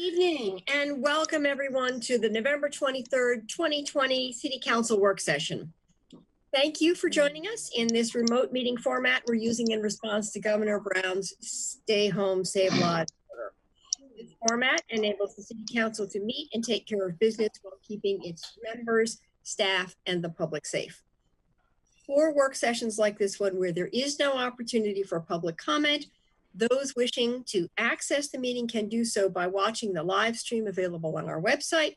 Evening and welcome everyone to the November 23rd, 2020 City Council work session. Thank you for joining us in this remote meeting format we're using in response to Governor Brown's Stay Home, Save Lives order. This format enables the City Council to meet and take care of business while keeping its members, staff, and the public safe. For work sessions like this one where there is no opportunity for public comment, those wishing to access the meeting can do so by watching the live stream available on our website,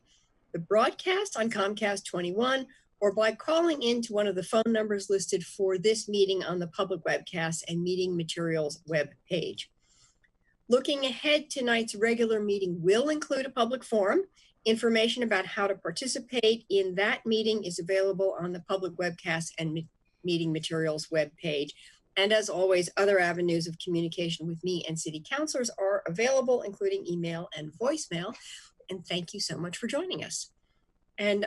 the broadcast on Comcast 21, or by calling in to one of the phone numbers listed for this meeting on the public webcast and meeting materials web page. Looking ahead, tonight's regular meeting will include a public forum. Information about how to participate in that meeting is available on the public webcast and meeting materials web page. And as always, other avenues of communication with me and city councilors are available, including email and voicemail. And thank you so much for joining us. And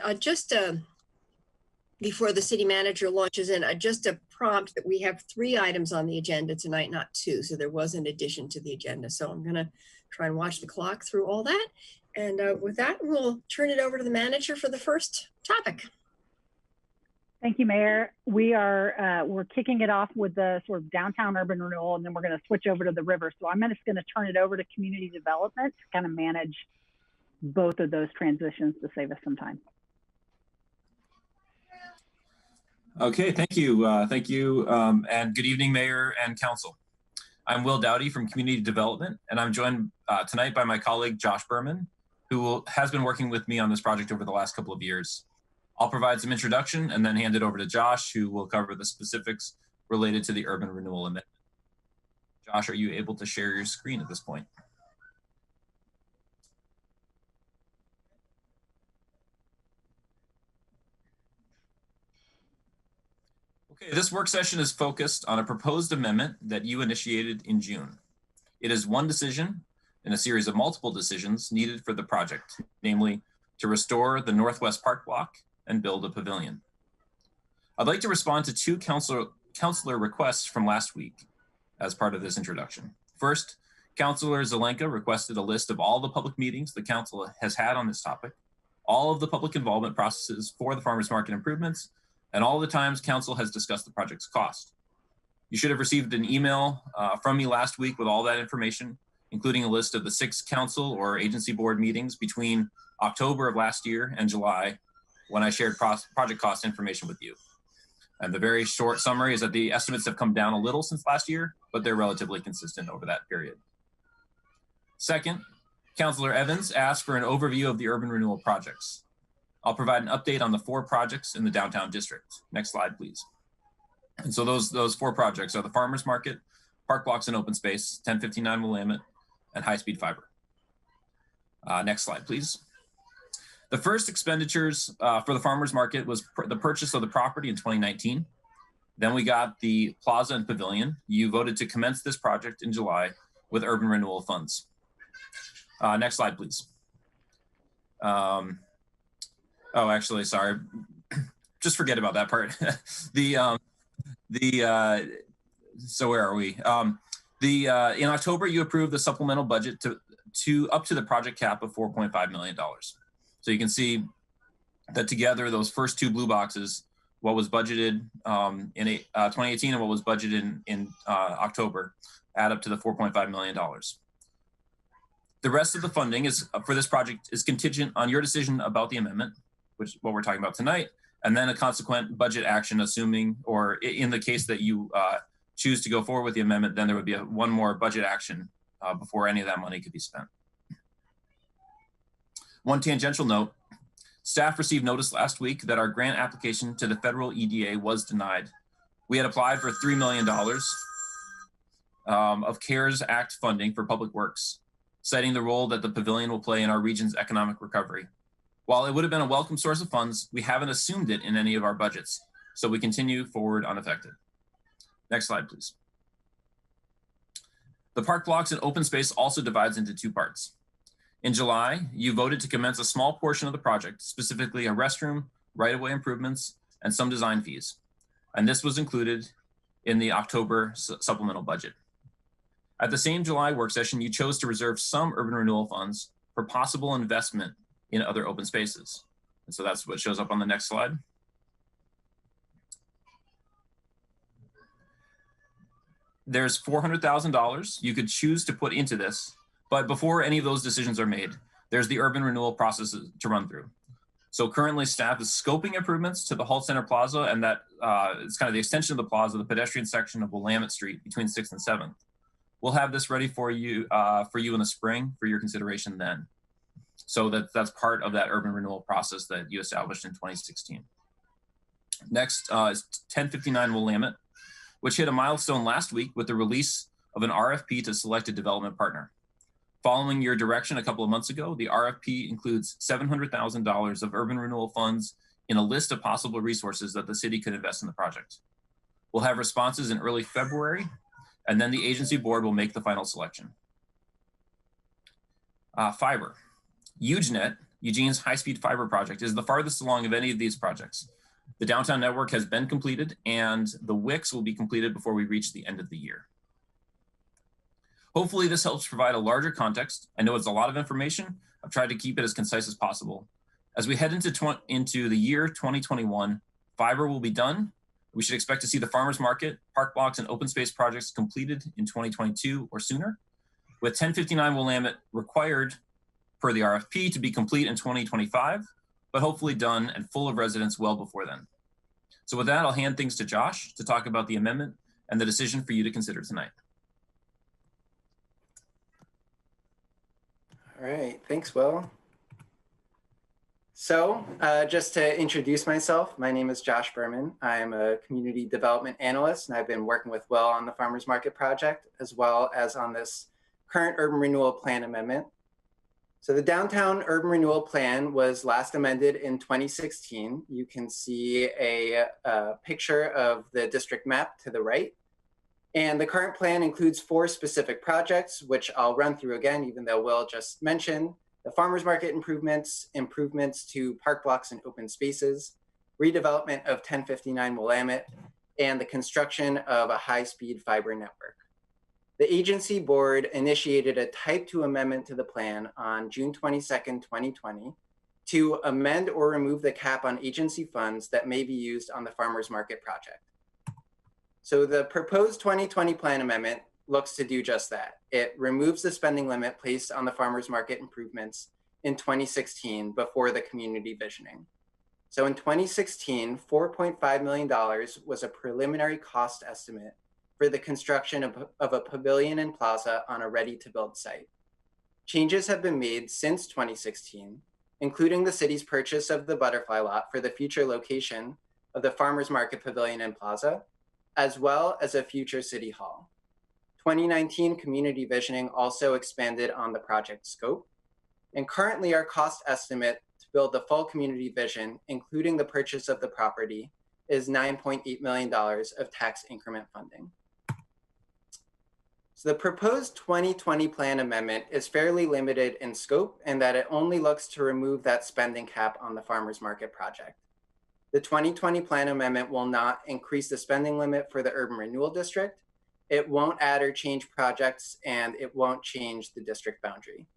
before the city manager launches in, just a prompt that we have 3 items on the agenda tonight, not 2. So there was an addition to the agenda. So I'm gonna try and watch the clock through all that. And with that, we'll turn it over to the manager for the first topic. Thank you, Mayor. We're kicking it off with the sort of downtown urban renewal, and then we're going to switch over to the river. So I'm just going to turn it over to community development to kind of manage both of those transitions to save us some time. Okay, thank you. And good evening, Mayor and Council. I'm Will Dowdy from Community Development, and I'm joined tonight by my colleague, Josh Berman, who has been working with me on this project over the last couple of years. I'll provide some introduction and then hand it over to Josh, who will cover the specifics related to the urban renewal amendment. Josh, are you able to share your screen at this point? Okay, this work session is focused on a proposed amendment that you initiated in June. It is one decision in a series of multiple decisions needed for the project, namely to restore the Northwest Park Block and build a pavilion. I'd like to respond to 2 councilor requests from last week as part of this introduction. First, Councilor Zelenka requested a list of all the public meetings the council has had on this topic, all of the public involvement processes for the farmers market improvements, and all the times council has discussed the project's cost. You should have received an email from me last week with all that information, including a list of the 6 council or agency board meetings between October of last year and July, when I shared project cost information with you. And the very short summary is that the estimates have come down a little since last year, but they're relatively consistent over that period. Second, Councilor Evans asked for an overview of the urban renewal projects. I'll provide an update on the 4 projects in the downtown district. Next slide, please. And so those 4 projects are the Farmers Market, Park Blocks and Open Space, 1059 Willamette, and high-speed fiber. Next slide, please. The first expenditures for the farmers market was the purchase of the property in 2019. Then we got the plaza and pavilion. You voted to commence this project in July with urban renewal funds. Next slide, please. Oh, actually, sorry. Just forget about that part. So where are we? In October, you approved the supplemental budget to up to the project cap of $4.5 million. So you can see that together, those first 2 blue boxes, what was budgeted in 2018 and what was budgeted in October, add up to the $4.5 million. The rest of the funding is for this project is contingent on your decision about the amendment, which is what we're talking about tonight, and then a consequent budget action, assuming, or in the case that you choose to go forward with the amendment, then there would be one more budget action before any of that money could be spent. One tangential note, staff received notice last week that our grant application to the federal EDA was denied. We had applied for $3 million of CARES Act funding for public works, citing the role that the pavilion will play in our region's economic recovery. While it would have been a welcome source of funds, we haven't assumed it in any of our budgets, so we continue forward unaffected. Next slide, please. The park blocks and open space also divides into 2 parts. In July, you voted to commence a small portion of the project, specifically a restroom, right-of-way improvements, and some design fees. And this was included in the October supplemental budget. At the same July work session, you chose to reserve some urban renewal funds for possible investment in other open spaces. And so that's what shows up on the next slide. There's $400,000 you could choose to put into this, but before any of those decisions are made, there's the urban renewal process to run through. So currently staff is scoping improvements to the Hall Center Plaza, and that is kind of the extension of the plaza, the pedestrian section of Willamette Street between 6th and 7th. We'll have this ready for you in the spring for your consideration then. So that's part of that urban renewal process that you established in 2016. Next is 1059 Willamette, which hit a milestone last week with the release of an RFP to select a development partner. Following your direction a couple of months ago, the RFP includes $700,000 of urban renewal funds in a list of possible resources that the city could invest in the project. We'll have responses in early February, and then the agency board will make the final selection. Fiber. UGeNet, Eugene's high-speed fiber project, is the farthest along of any of these projects. The downtown network has been completed, and the WICs will be completed before we reach the end of the year. Hopefully this helps provide a larger context. I know it's a lot of information. I've tried to keep it as concise as possible. As we head into the year 2021, fiber will be done. We should expect to see the farmers market, park blocks, and open space projects completed in 2022 or sooner, with 1059 Willamette required per the RFP to be complete in 2025, but hopefully done and full of residents well before then. So with that, I'll hand things to Josh to talk about the amendment and the decision for you to consider tonight. All right, thanks, Will. So just to introduce myself, my name is Josh Berman. I'm a community development analyst, and I've been working with Will on the Farmers Market project, as well as on this current urban renewal plan amendment. So the downtown urban renewal plan was last amended in 2016. You can see a picture of the district map to the right. And the current plan includes 4 specific projects, which I'll run through again, even though Will just mentioned: the farmers market improvements, improvements to park blocks and open spaces, redevelopment of 1059 Willamette, and the construction of a high-speed fiber network. The agency board initiated a Type 2 amendment to the plan on June 22nd, 2020, to amend or remove the cap on agency funds that may be used on the farmers market project. So the proposed 2020 plan amendment looks to do just that. It removes the spending limit placed on the farmers market improvements in 2016 before the community visioning. So in 2016, $4.5 million was a preliminary cost estimate for the construction of a pavilion and plaza on a ready-to-build site. Changes have been made since 2016, including the city's purchase of the butterfly lot for the future location of the farmers market pavilion and plaza, as well as a future city hall. 2019 community visioning also expanded on the project scope. And currently our cost estimate to build the full community vision, including the purchase of the property, is $9.8 million of tax increment funding. So the proposed 2020 plan amendment is fairly limited in scope in that it only looks to remove that spending cap on the farmers market project. The 2020 plan amendment will not increase the spending limit for the urban renewal district. It won't add or change projects, and it won't change the district boundary.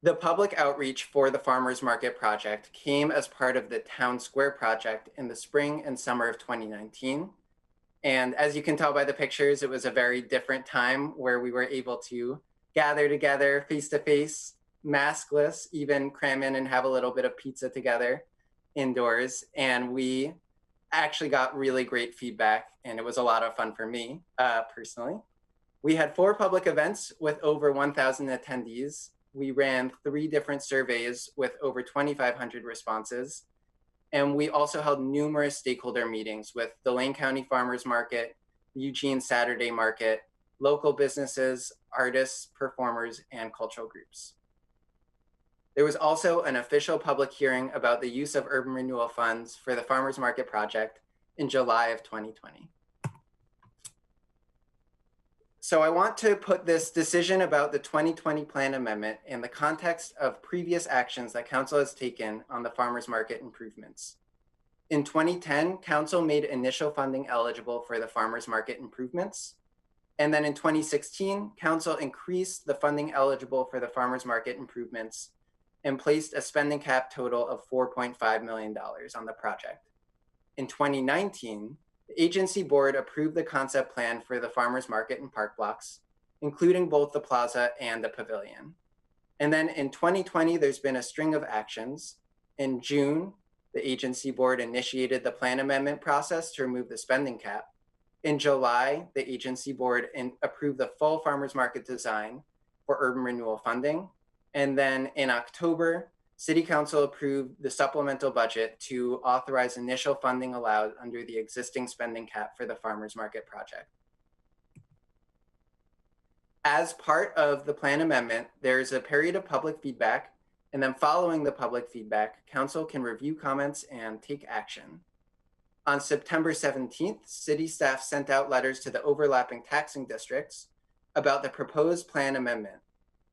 The public outreach for the farmers market project came as part of the Town Square project in the spring and summer of 2019. And as you can tell by the pictures, it was a very different time where we were able to gather together face to face, maskless, even cram in and have a little bit of pizza together indoors. And we actually got really great feedback, and it was a lot of fun for me personally. We had 4 public events with over 1,000 attendees. We ran 3 different surveys with over 2,500 responses. And we also held numerous stakeholder meetings with the Lane County Farmers Market, Eugene Saturday Market, local businesses, artists, performers, and cultural groups. There was also an official public hearing about the use of urban renewal funds for the farmers market project in July of 2020. So I want to put this decision about the 2020 plan amendment in the context of previous actions that council has taken on the farmers market improvements. In 2010, council made initial funding eligible for the farmers market improvements. And then in 2016, council increased the funding eligible for the farmers market improvements and placed a spending cap total of $4.5 million on the project. In 2019, the agency board approved the concept plan for the farmers market and park blocks, including both the plaza and the pavilion. And then in 2020, there's been a string of actions. In June, the agency board initiated the plan amendment process to remove the spending cap. In July, the agency board approved the full farmers market design for urban renewal funding. And then in October, City Council approved the supplemental budget to authorize initial funding allowed under the existing spending cap for the farmers market project. As part of the plan amendment, there's a period of public feedback, and then following the public feedback, council can review comments and take action. On September 17th, city staff sent out letters to the overlapping taxing districts about the proposed plan amendment.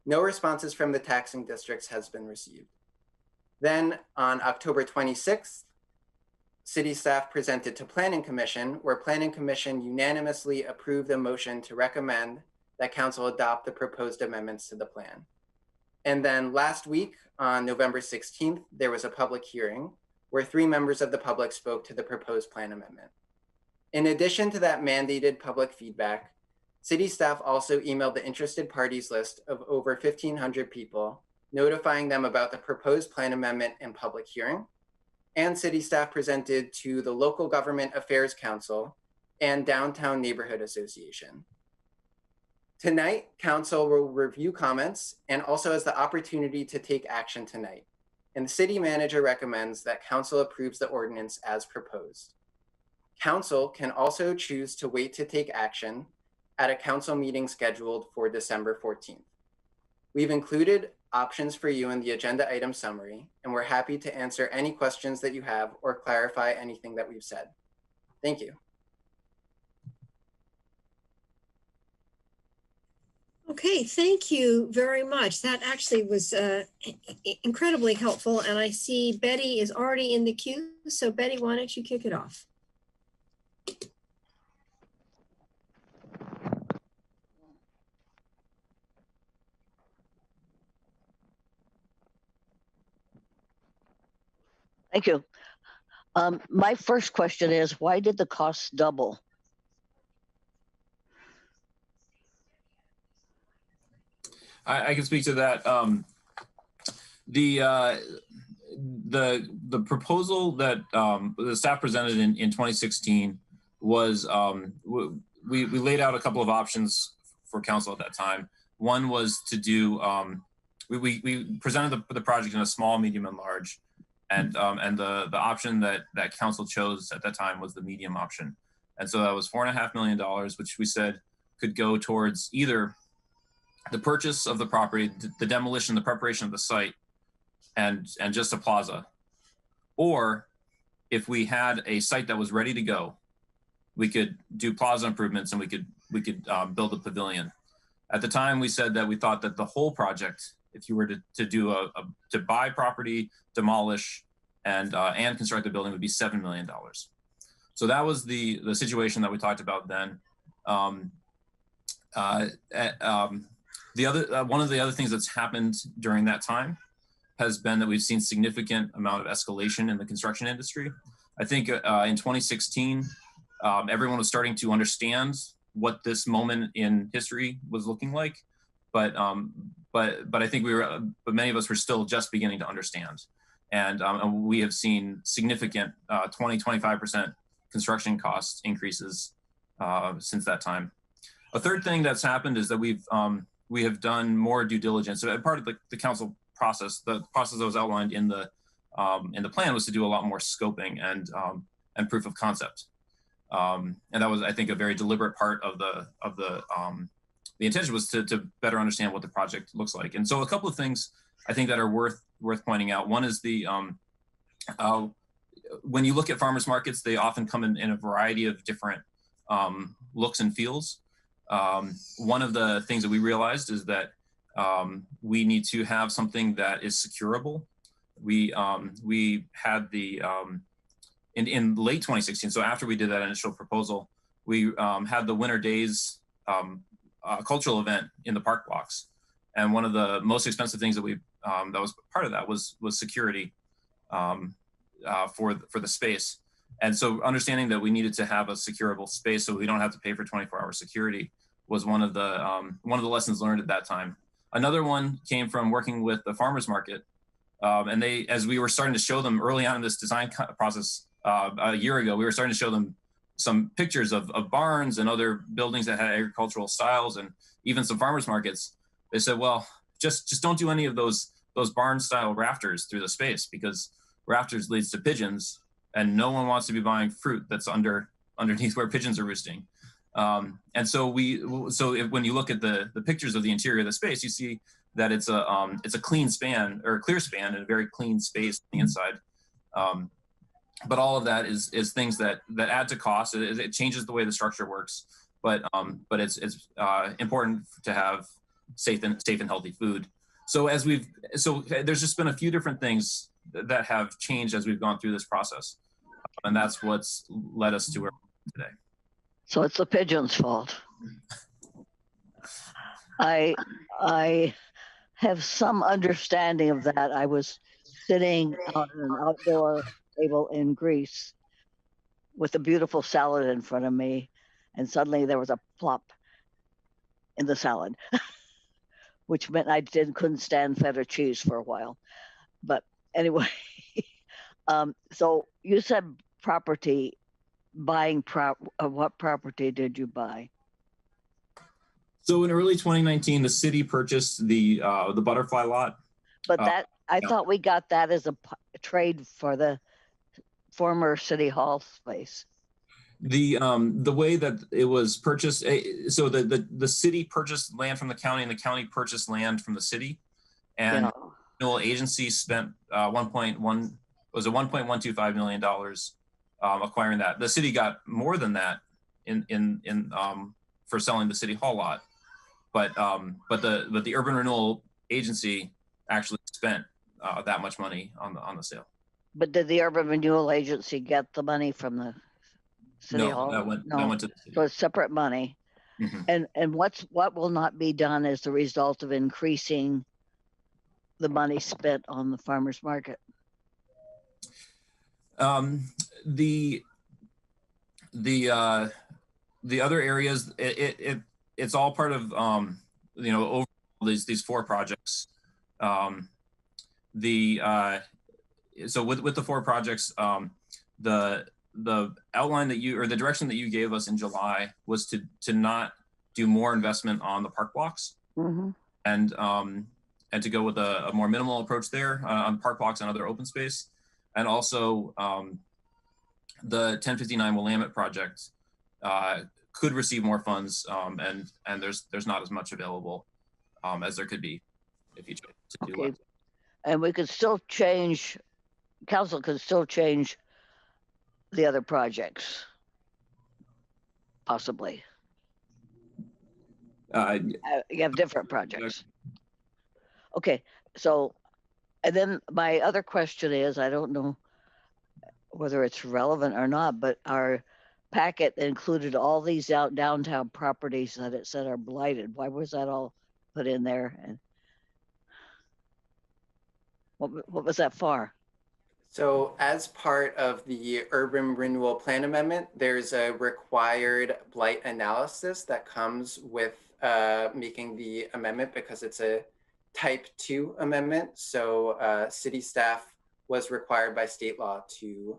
No responses from the taxing districts has been received. Then on October 26th, city staff presented to Planning Commission, where Planning Commission unanimously approved a motion to recommend that council adopt the proposed amendments to the plan. And then last week on November 16th, there was a public hearing where 3 members of the public spoke to the proposed plan amendment. In addition to that mandated public feedback, city staff also emailed the interested parties list of over 1,500 people, notifying them about the proposed plan amendment and public hearing. And city staff presented to the Local Government Affairs Council and Downtown Neighborhood Association. Tonight, council will review comments and also has the opportunity to take action tonight. And the city manager recommends that council approves the ordinance as proposed. Council can also choose to wait to take action at a council meeting scheduled for December 14th. We've included options for you in the agenda item summary, and we're happy to answer any questions that you have or clarify anything that we've said. Thank you. Okay, thank you very much. That actually was incredibly helpful. And I see Betty is already in the queue. So Betty, why don't you kick it off? Thank you. My first question is, why did the costs double? I can speak to that. The proposal that the staff presented in 2016 was we laid out a couple of options for council at that time. One was to do we presented the project in a small, medium, and large, and the option that council chose at that time was the medium option, and so that was $4.5 million, which we said could go towards either the purchase of the property, the demolition, the preparation of the site, and just a plaza. Or if we had a site that was ready to go, we could do plaza improvements and we could build a pavilion. At the time, we said that we thought that the whole project, if you were to buy property, demolish, and construct a building, would be $7 million. So that was the situation that we talked about then. One of the other things that's happened during that time has been that we've seen significant amount of escalation in the construction industry. I think in 2016, everyone was starting to understand what this moment in history was looking like, but I think but many of us were still just beginning to understand, and we have seen significant 20-25% construction cost increases since that time. A third thing that's happened is that we have done more due diligence. So part of the council process, the process that was outlined in the plan, was to do a lot more scoping and proof of concept. And that was, I think, a very deliberate part of the intention was to better understand what the project looks like. And so a couple of things I think that are worth pointing out. One is when you look at farmers markets, they often come in a variety of different looks and feels. One of the things that we realized is that we need to have something that is securable. We had in late 2016, so after we did that initial proposal, we had the winter days cultural event in the park blocks. And one of the most expensive things that that was part of that was security for the space. And so understanding that we needed to have a securable space so we don't have to pay for 24-hour security was one of the lessons learned at that time. Another one came from working with the farmers market. And as we were starting to show them early on in this design process a year ago, we were starting to show them some pictures of barns and other buildings that had agricultural styles and even some farmers markets. They said, well, just don't do any of those barn style rafters through the space, because rafters leads to pigeons and no one wants to be buying fruit that's underneath where pigeons are roosting. And so when you look at the pictures of the interior of the space, you see that it's a clean span or a clear span and a very clean space on the inside. But all of that is things that add to cost. It changes the way the structure works, but it's important to have safe and healthy food. So there's just been a few different things that have changed as we've gone through this process, and that's what's led us to where we're today. So it's the pigeons' fault. I have some understanding of that. I was sitting on an outdoor table in Greece with a beautiful salad in front of me, and suddenly there was a plop in the salad, which meant I couldn't stand feta cheese for a while. But anyway, so you said property, what property did you buy? So in early 2019, the city purchased the butterfly lot. But I thought we got that as a trade for the former city hall space. The way that it was purchased, so the city purchased land from the county and the county purchased land from the city, and the renewal agency spent $1.125 million acquiring that. The city got more than that in for selling the city hall lot, but the urban renewal agency actually spent that much money on the sale. But did the urban renewal agency get the money from the city hall? That went to the city. So it's separate money. Mm-hmm. And what will not be done as the result of increasing the money spent on the farmers market? The other areas, it's all part of over these four projects. So with the four projects, the outline the direction that you gave us in July was to not do more investment on the park blocks, mm-hmm. and to go with a more minimal approach there on park blocks and other open space, and also the 1059 Willamette project could receive more funds, and there's not as much available as there could be if you chose to do less. And we could still change. Council could still change the other projects, possibly. You have different projects. Okay, so, and then my other question is, I don't know whether it's relevant or not, but our packet included all these downtown properties that it said are blighted. Why was that all put in there? And what was that for? So as part of the Urban Renewal Plan Amendment, there's a required blight analysis that comes with making the amendment, because it's a type 2 amendment. So city staff was required by state law to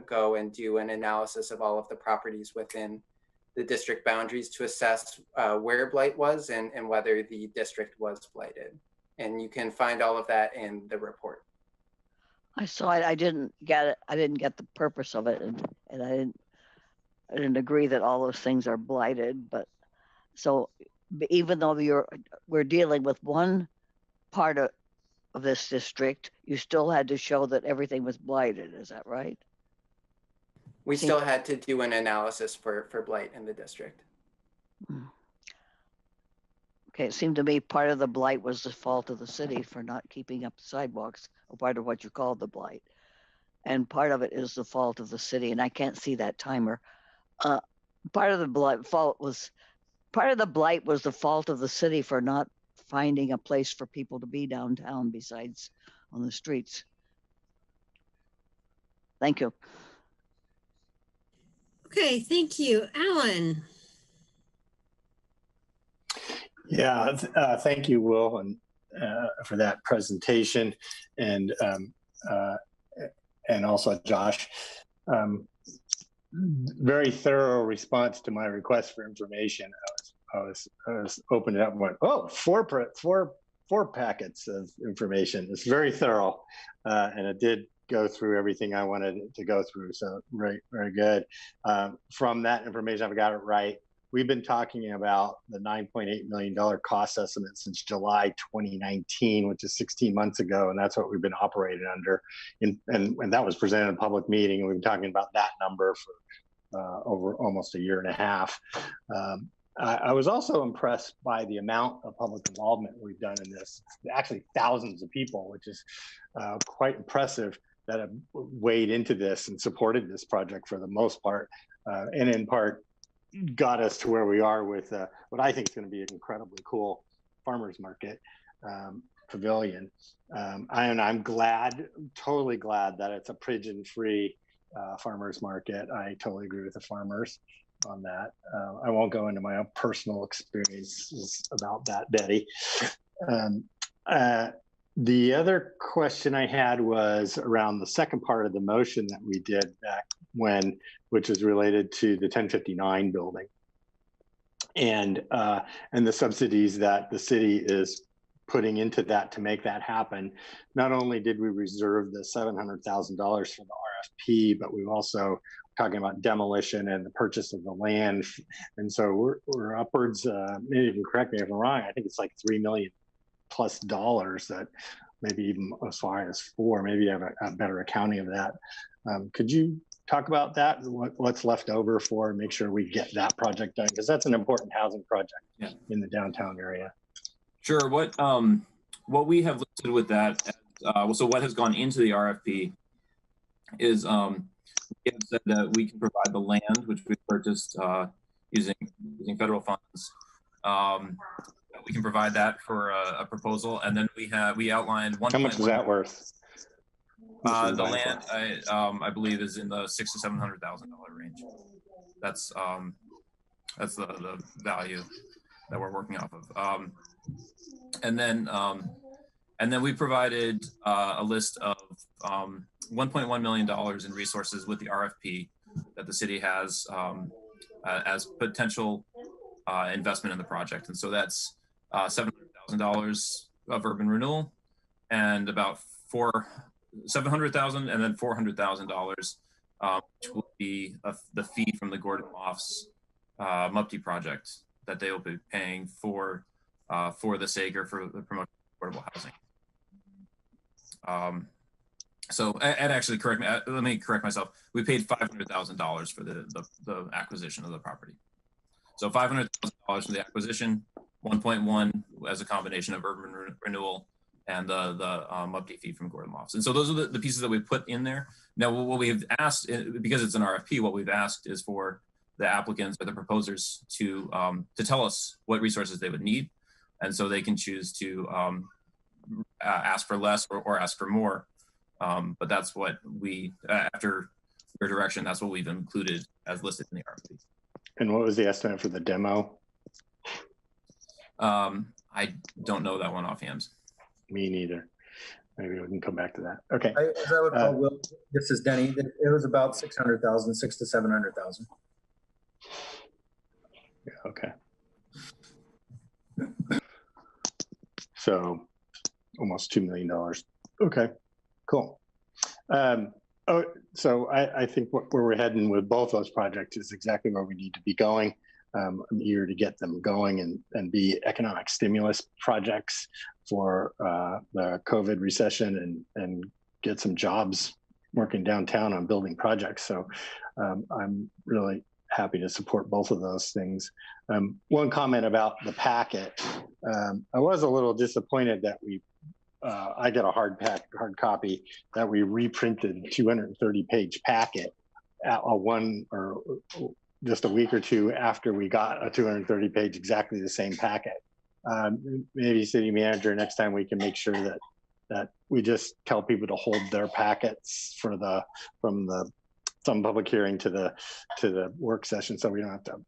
go and do an analysis of all of the properties within the district boundaries to assess where blight was and whether the district was blighted. And you can find all of that in the report. I saw it. I didn't get it. I didn't get the purpose of it, and I didn't agree that all those things are blighted. But so even though we're dealing with one part of this district, you still had to show that everything was blighted. Is that right? We still had to do an analysis for blight in the district. Okay, it seemed to me part of the blight was the fault of the city for not keeping up the sidewalks, or part of what you call the blight. And part of it is the fault of the city, and I can't see that timer. Part of the fault was part of the blight was the fault of the city for not finding a place for people to be downtown besides on the streets. Thank you. Okay, thank you. Alan. Yeah, thank you, Will, and for that presentation, and also Josh. Very thorough response to my request for information. I was opening up and went, oh, four packets of information. It's very thorough, and it did go through everything I wanted it to go through. So very, very good. From that information, I've got it right. We've been talking about the $9.8 million cost estimate since July 2019, which is 16 months ago, and that's what we've been operating under. And that was presented in a public meeting, and we've been talking about that number for over almost a year and a half. I was also impressed by the amount of public involvement we've done in this. Actually, thousands of people, which is quite impressive, that have weighed into this and supported this project for the most part, and in part got us to where we are with what I think is going to be an incredibly cool farmers market pavilion. I'm glad, totally glad that it's a pigeon-free farmers market. I totally agree with the farmers on that. I won't go into my own personal experiences about that, Betty. The other question I had was around the second part of the motion that we did back when, which is related to the 1059 building and the subsidies that the city is putting into that to make that happen. Not only did we reserve the $700,000 for the RFP, but we've also talking about demolition and the purchase of the land. And so we're upwards, maybe you can correct me if I'm wrong, I think it's like $3 million+ that maybe even as far as 4, maybe you have a better accounting of that. Could you talk about that? What's left over for, make sure we get that project done? Because that's an important housing project in the downtown area. Sure. What we have listed with that, so what has gone into the RFP is we have said that we can provide the land, which we purchased using federal funds. We can provide that for a proposal, and then we outlined one. How much is that worth? The land, I believe, is in the $600,000 to $700,000 range. That's the value that we're working off of. And then we provided a list of $1.1 million in resources with the RFP that the city has as potential investment in the project. And so that's $700,000 of urban renewal and about $700,000 and then $400,000, which will be the fee from the Gordon Lofts MUPTI project that they will be paying for the sake or for the promotion of affordable housing. So, and actually, let me correct myself. We paid $500,000 for the acquisition of the property. So $500,000 for the acquisition, 1.1 as a combination of urban renewal and the MUPTI fee from Gordon Lofts. And so those are the pieces that we put in there. Now, what we've asked, because it's an RFP, what we've asked is for the applicants or the proposers to tell us what resources they would need. And so they can choose to ask for less or ask for more. But that's what we, after your direction, that's what we've included as listed in the RFP. And what was the estimate for the demo? I don't know that one offhand. Me neither. Maybe we can come back to that. Okay. As I recall, Will, this is Denny. It was about 600,000, 600,000 to 700,000. Yeah, okay. So almost $2 million. Okay, cool. So I think where we're heading with both those projects is exactly where we need to be going. I'm eager to get them going and be economic stimulus projects for the COVID recession and get some jobs working downtown on building projects. So I'm really happy to support both of those things. One comment about the packet. I was a little disappointed that I got a hard copy that we reprinted 230-page packet, just a week or two after we got a 230-page, exactly the same packet. Maybe city manager, next time we can make sure that we just tell people to hold their packets from some public hearing to the work session, so we don't have to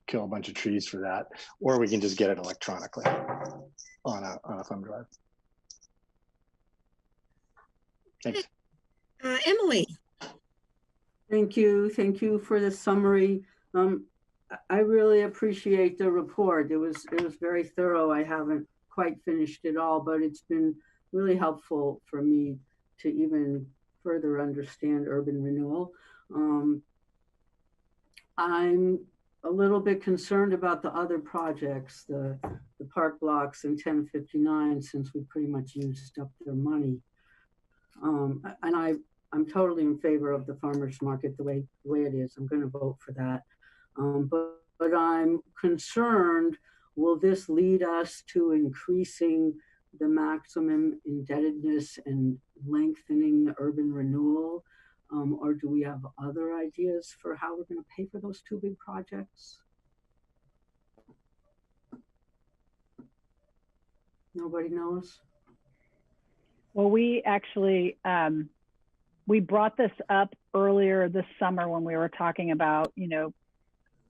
kill a bunch of trees for that, or we can just get it electronically on a thumb drive. Thanks. Emily. Thank you. Thank you for the summary. I really appreciate the report. It was very thorough. I haven't quite finished it all, but it's been really helpful for me to even further understand urban renewal. I'm a little bit concerned about the other projects, the park blocks and 1059, since we pretty much used up their money. And I'm totally in favor of the farmers market the way it is. I'm going to vote for that. But I'm concerned, will this lead us to increasing the maximum indebtedness and lengthening the urban renewal? Or do we have other ideas for how we're going to pay for those two big projects? Nobody knows? Well, we actually, we brought this up earlier this summer when we were talking about,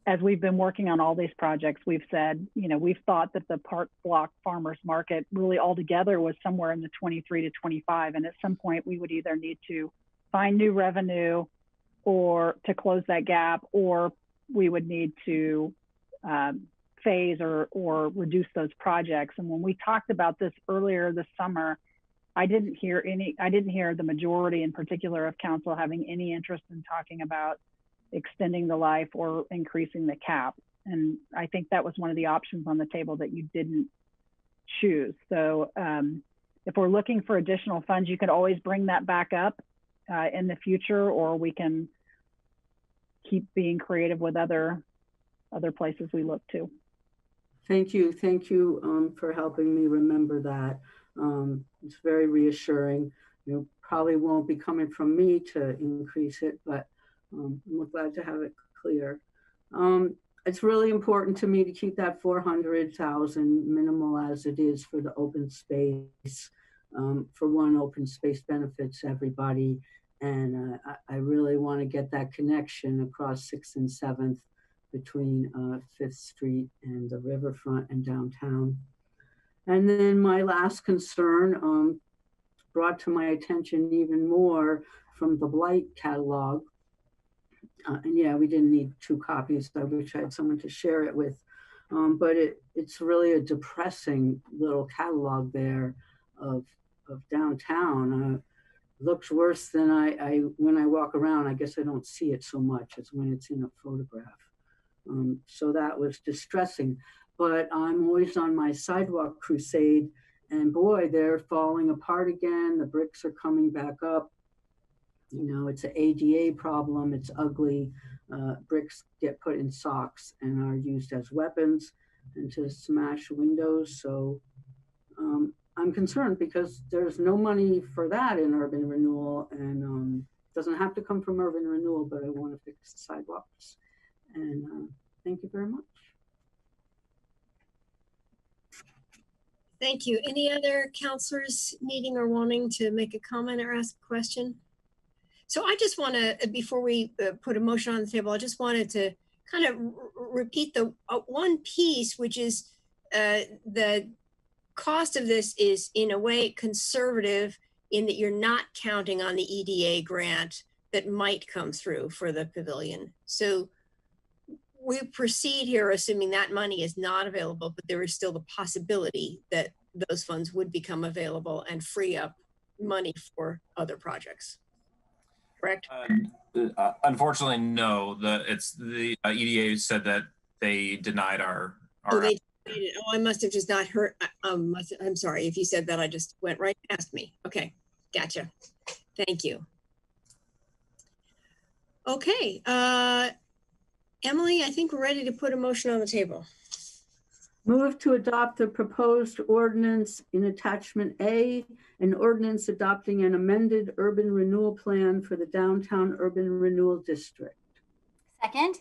as we've been working on all these projects, we've said, we've thought that the park block farmers market really altogether was somewhere in the 23 to 25. And at some point we would either need to find new revenue or to close that gap, or we would need to phase or reduce those projects. And when we talked about this earlier this summer, I didn't hear the majority in particular of council having any interest in talking about extending the life or increasing the cap. And I think that was one of the options on the table that you didn't choose. So if we're looking for additional funds, you could always bring that back up in the future, or we can keep being creative with other places we look to. Thank you. Thank you for helping me remember that. It's very reassuring. Probably won't be coming from me to increase it, but I'm glad to have it clear. It's really important to me to keep that 400,000 minimal as it is for the open space. For one, open space benefits everybody. And I really want to get that connection across 6th and 7th between 5th Street and the riverfront and downtown. And then my last concern, brought to my attention even more from the Blight catalog. And yeah, we didn't need 2 copies. I wish I had someone to share it with. But it's really a depressing little catalog there of downtown. Looks worse than when I walk around. I guess I don't see it so much as when it's in a photograph. So that was distressing. But I'm always on my sidewalk crusade, and boy, they're falling apart again. The bricks are coming back up. It's an ADA problem. It's ugly. Bricks get put in socks and are used as weapons and to smash windows. So I'm concerned because there's no money for that in urban renewal, and doesn't have to come from urban renewal, but I want to fix the sidewalks. And thank you very much. Thank you. Any other counselors needing or wanting to make a comment or ask a question? So I just want to, before we put a motion on the table, I just wanted to kind of repeat the one piece, which is the cost of this is in a way conservative in that you're not counting on the EDA grant that might come through for the pavilion. So we proceed here assuming that money is not available, but there is still the possibility that those funds would become available and free up money for other projects. Correct? Unfortunately, no. The EDA said that they denied our. Oh, they did. Oh, I must have just not heard. I'm sorry if you said that. I just went right past me. Okay, gotcha. Thank you. Okay, Emily, I think we're ready to put a motion on the table. Move to adopt the proposed ordinance in attachment A, an ordinance adopting an amended urban renewal plan for the downtown urban renewal district. Second.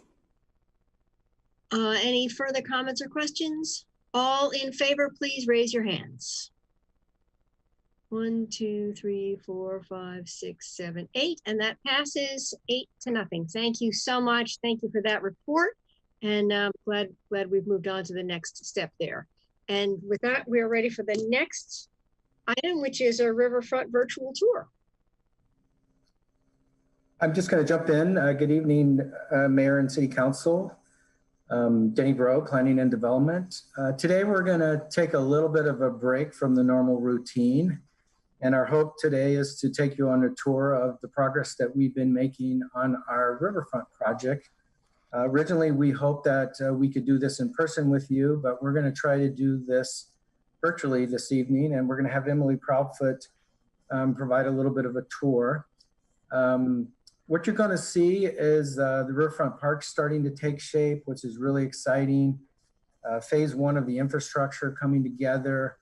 Any further comments or questions? All in favor, please raise your hands. 1, 2, 3, 4, 5, 6, 7, 8, and that passes 8-0. Thank you so much. Thank you for that report, and glad we've moved on to the next step there. And with that, we are ready for the next item, which is a riverfront virtual tour. I'm just going to jump in. Good evening, Mayor and City Council. Denny Bro, Planning and Development. Today we're going to take a little bit of a break from the normal routine. And our hope today is to take you on a tour of the progress that we've been making on our riverfront project. Originally, we hoped that we could do this in person with you, but we're going to try to do this virtually this evening. And we're going to have Emily Proudfoot provide a little bit of a tour. What you're going to see is the riverfront park starting to take shape, which is really exciting. Phase 1 of the infrastructure coming together,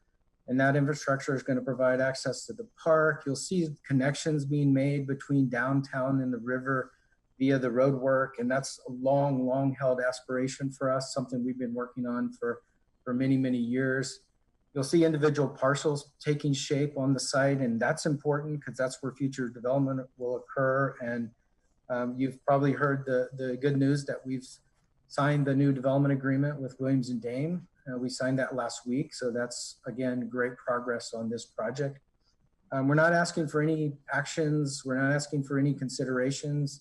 and that infrastructure is going to provide access to the park. You'll see connections being made between downtown and the river via the road work, and that's a long held aspiration for us, something we've been working on for many, many years. You'll see individual parcels taking shape on the site, and that's important because that's where future development will occur. And you've probably heard the good news that we've signed the new development agreement with Williams and Dame. We signed that last week, so that's, again, great progress on this project. We're not asking for any actions. We're not asking for any considerations.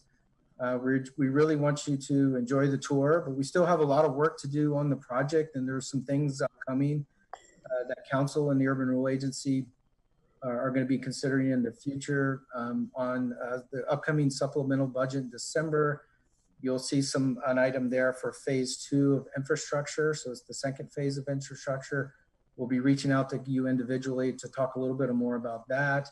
We really want you to enjoy the tour, but we still have a lot of work to do on the project, and there's some things upcoming that Council and the Urban Renewal Agency are going to be considering in the future. On the upcoming supplemental budget in December, you'll see an item there for phase 2 of infrastructure. So it's the second phase of infrastructure. We'll be reaching out to you individually to talk a little bit more about that.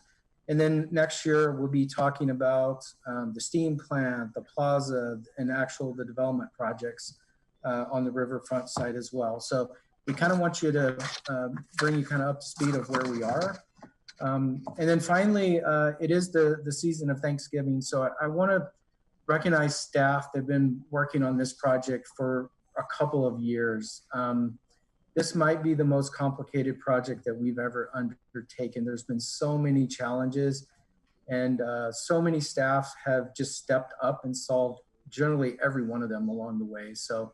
And then next year, we'll be talking about the steam plant, the plaza, and the development projects on the riverfront side as well. So we kind of want you to bring you kind of up to speed of where we are. And then finally, it is the season of Thanksgiving. So I want to recognize staff that have been working on this project for a couple of years. This might be the most complicated project that we've ever undertaken. There's been so many challenges, and so many staff have just stepped up and solved generally every one of them along the way. So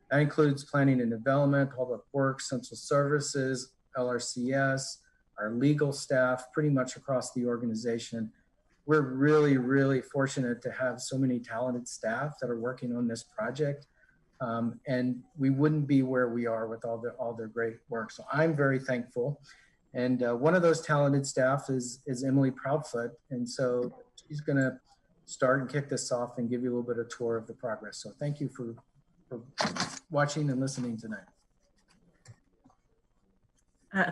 that includes planning and development, public works, central services, LRCS, our legal staff, pretty much across the organization. We're really, really fortunate to have so many talented staff that are working on this project. And we wouldn't be where we are with all their great work. So I'm very thankful. And one of those talented staff is Emily Proudfoot. And so she's gonna start and kick this off and give you a little bit of tour of the progress. So thank you for watching and listening tonight.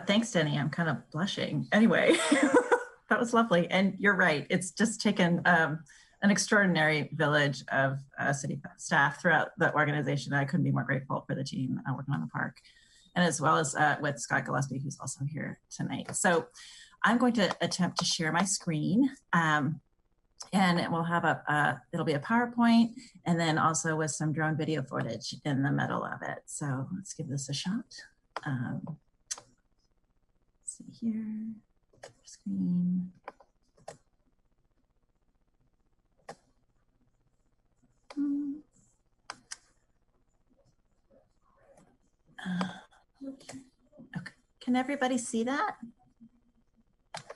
Thanks, Denny. I'm kind of blushing. Anyway, that was lovely. And you're right. It's just taken an extraordinary village of city staff throughout the organization. I couldn't be more grateful for the team working on the park, and as well as with Scott Gillespie, who's also here tonight. So I'm going to attempt to share my screen. And it will have it'll be a PowerPoint, and then also with some drone video footage in the middle of it. So let's give this a shot. Let's see here, screen. Okay, can everybody see that?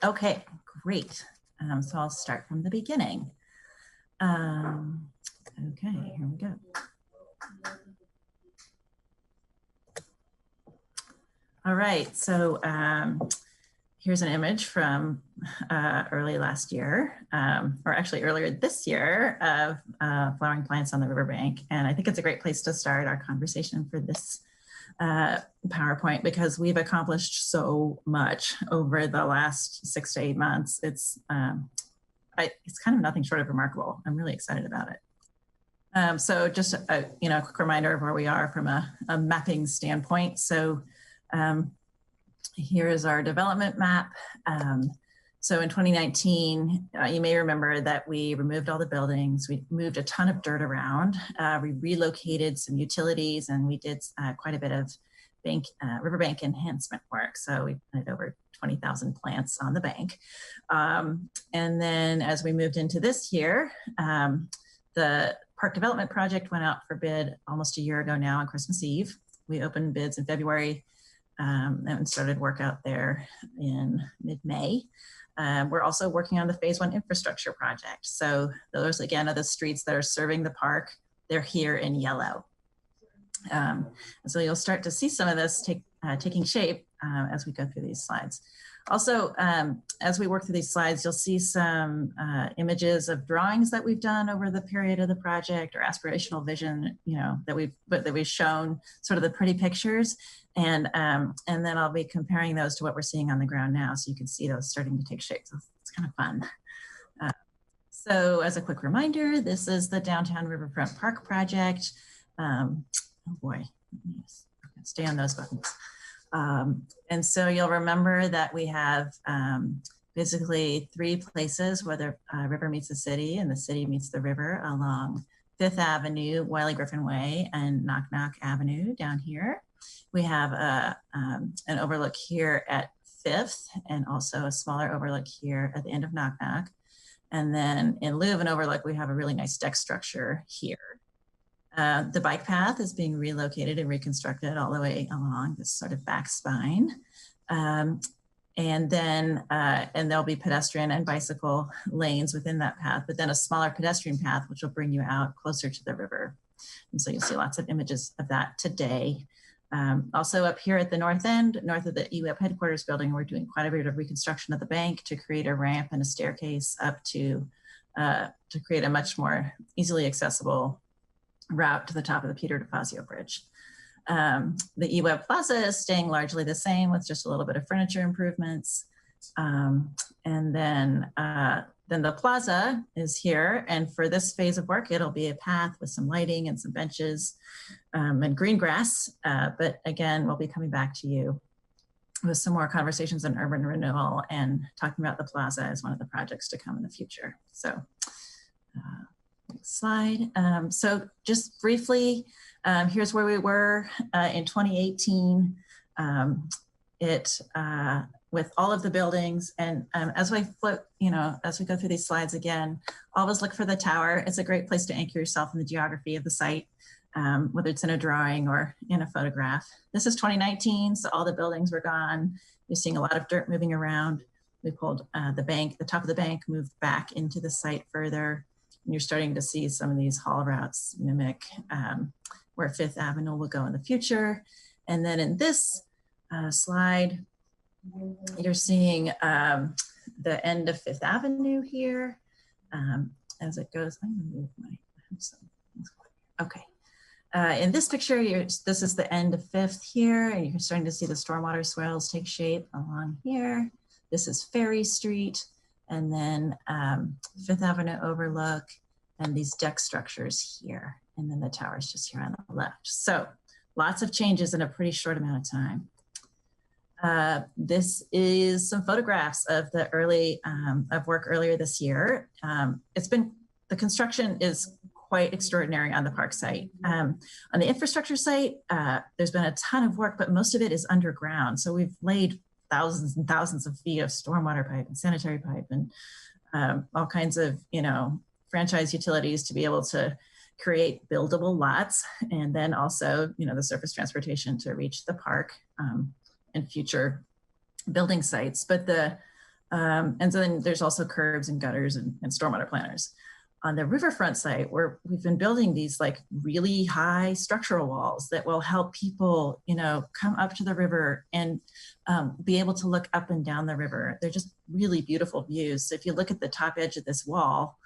Okay, great. So I'll start from the beginning. Okay, here we go. All right, so here's an image from early last year, or actually earlier this year, of flowering plants on the riverbank. And I think it's a great place to start our conversation for this PowerPoint, because we've accomplished so much over the last 6 to 8 months. It's kind of nothing short of remarkable. I'm really excited about it. So just a quick reminder of where we are from a mapping standpoint. So here is our development map. So in 2019, you may remember that we removed all the buildings, we moved a ton of dirt around, we relocated some utilities, and we did quite a bit of riverbank enhancement work. So we planted over 20,000 plants on the bank. And then as we moved into this year, the park development project went out for bid almost a year ago now on Christmas Eve. We opened bids in February and started work out there in mid-May. We're also working on the phase 1 infrastructure project. So those again are the streets that are serving the park. They're here in yellow. And so you'll start to see some of this taking shape as we go through these slides. Also, as we work through these slides, you'll see some images of drawings that we've done over the period of the project, or aspirational vision, that we've shown, sort of the pretty pictures, and then I'll be comparing those to what we're seeing on the ground now, so you can see those starting to take shape. So it's kind of fun. So as a quick reminder, this is the Downtown Riverfront Park project. Oh boy, stay on those buttons. And so you'll remember that we have basically 3 places where the river meets the city and the city meets the river along 5th Avenue, Wiley Griffin Way, and Knock Knock Avenue down here. We have an overlook here at 5th, and also a smaller overlook here at the end of Knock Knock. And then in lieu of an overlook, we have a really nice deck structure here. The bike path is being relocated and reconstructed all the way along this sort of back spine. And there'll be pedestrian and bicycle lanes within that path, but then a smaller pedestrian path, which will bring you out closer to the river. And so you'll see lots of images of that today. Also up here at the north end, north of the EWEB headquarters building, we're doing quite a bit of reconstruction of the bank to create a ramp and a staircase up to create a much more easily accessible route to the top of the Peter DeFazio Bridge. The EWEB Plaza is staying largely the same with just a little bit of furniture improvements. And then the plaza is here. And for this phase of work, it'll be a path with some lighting and some benches and green grass. But again, we'll be coming back to you with some more conversations on urban renewal and talking about the plaza as one of the projects to come in the future. So next slide. So just briefly, here's where we were in 2018. With all of the buildings, and as we float, as we go through these slides again, always look for the tower. It's a great place to anchor yourself in the geography of the site, whether it's in a drawing or in a photograph. This is 2019, so all the buildings were gone. You're seeing a lot of dirt moving around. We pulled the top of the bank moved back into the site further. And you're starting to see some of these haul routes mimic where 5th Avenue will go in the future. And then in this slide, you're seeing the end of 5th Avenue here as it goes. I'm gonna move my, okay. In this picture, this is the end of 5th here, and you're starting to see the stormwater swales take shape along here. This is Ferry Street, and then 5th Avenue overlook, and these deck structures here, and then the tower's just here on the left. So lots of changes in a pretty short amount of time. This is some photographs of the early of work earlier this year. The construction is quite extraordinary on the park site. On the infrastructure site, there's been a ton of work, but most of it is underground. So we've laid thousands and thousands of feet of stormwater pipe and sanitary pipe and all kinds of, franchise utilities to be able to create buildable lots, and then also, the surface transportation to reach the park and future building sites. But and so then there's also curbs and gutters and stormwater planters. On the riverfront site, we've been building these like really high structural walls that will help people, come up to the river and be able to look up and down the river. They're just really beautiful views. So if you look at the top edge of this wall,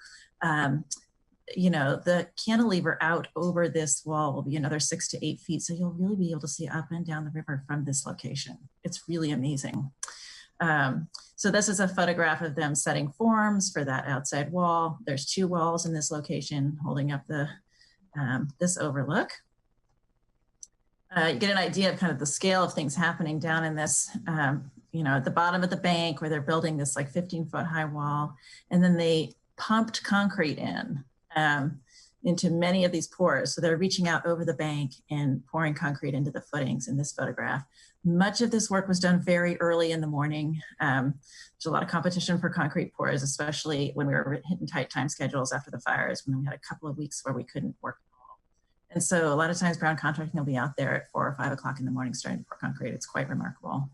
the cantilever out over this wall will be another 6 to 8 feet. So you'll really be able to see up and down the river from this location. It's really amazing. So this is a photograph of them setting forms for that outside wall. There's 2 walls in this location holding up the this overlook. You get an idea of kind of the scale of things happening down in this you know, at the bottom of the bank where they're building this like 15-foot high wall. And then they pumped concrete in into many of these pores. So they're reaching out over the bank and pouring concrete into the footings in this photograph. Much of this work was done very early in the morning. There's a lot of competition for concrete pours, especially when we were hitting tight time schedules after the fires, when we had a couple of weeks where we couldn't work at all. And so a lot of times Brown Contracting will be out there at 4 or 5 o'clock in the morning starting to pour concrete. It's quite remarkable.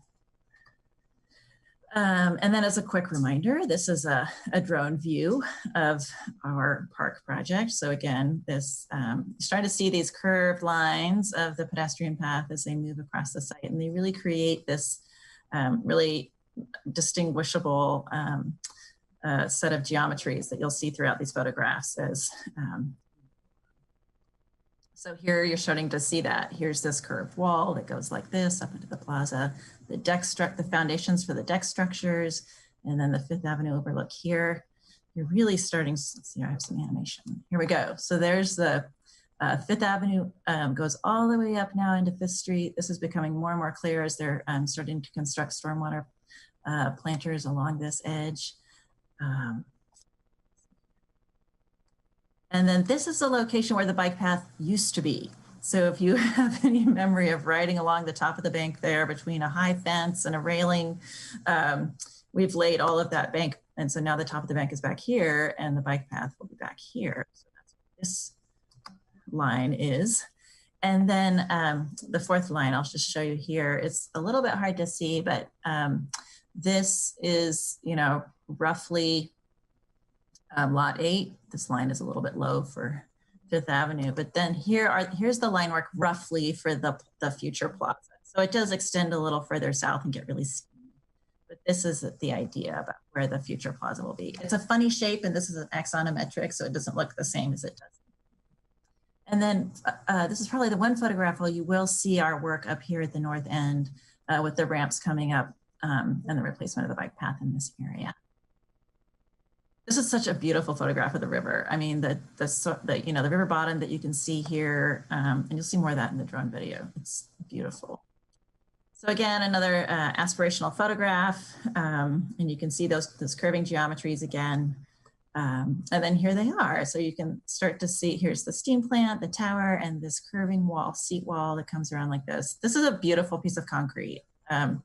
And then as a quick reminder, this is a drone view of our park project. So again, this starting to see these curved lines of the pedestrian path as they move across the site, and they really create this really distinguishable set of geometries that you'll see throughout these photographs. As so here you're starting to see that. Here's this curved wall that goes like this up into the plaza, the foundations for the deck structures, and then the Fifth Avenue overlook here. You're really starting, let's see, I have some animation. Here we go. So there's the Fifth Avenue goes all the way up now into Fifth Street. This is becoming more and more clear as they're starting to construct stormwater planters along this edge. And then this is the location where the bike path used to be. So if you have any memory of riding along the top of the bank there between a high fence and a railing, we've laid all of that bank. And so now the top of the bank is back here and the bike path will be back here. So that's what this line is. And then the fourth line, I'll just show you here. It's a little bit hard to see, but this is, you know, roughly lot 8. This line is a little bit low for Fifth Avenue, but then here's the line work roughly for the future plaza. So it does extend a little further south and get really steep. But this is the idea about where the future plaza will be. It's a funny shape, and this is an axonometric, so it doesn't look the same as it does. And then this is probably the one photograph where you will see our work up here at the north end with the ramps coming up and the replacement of the bike path in this area. This is such a beautiful photograph of the river. I mean, the river bottom that you can see here, and you'll see more of that in the drone video. It's beautiful. So again, another aspirational photograph, and you can see those curving geometries again. And then here they are. So you can start to see, here's the steam plant, the tower, and this curving wall, seat wall that comes around like this. This is a beautiful piece of concrete. I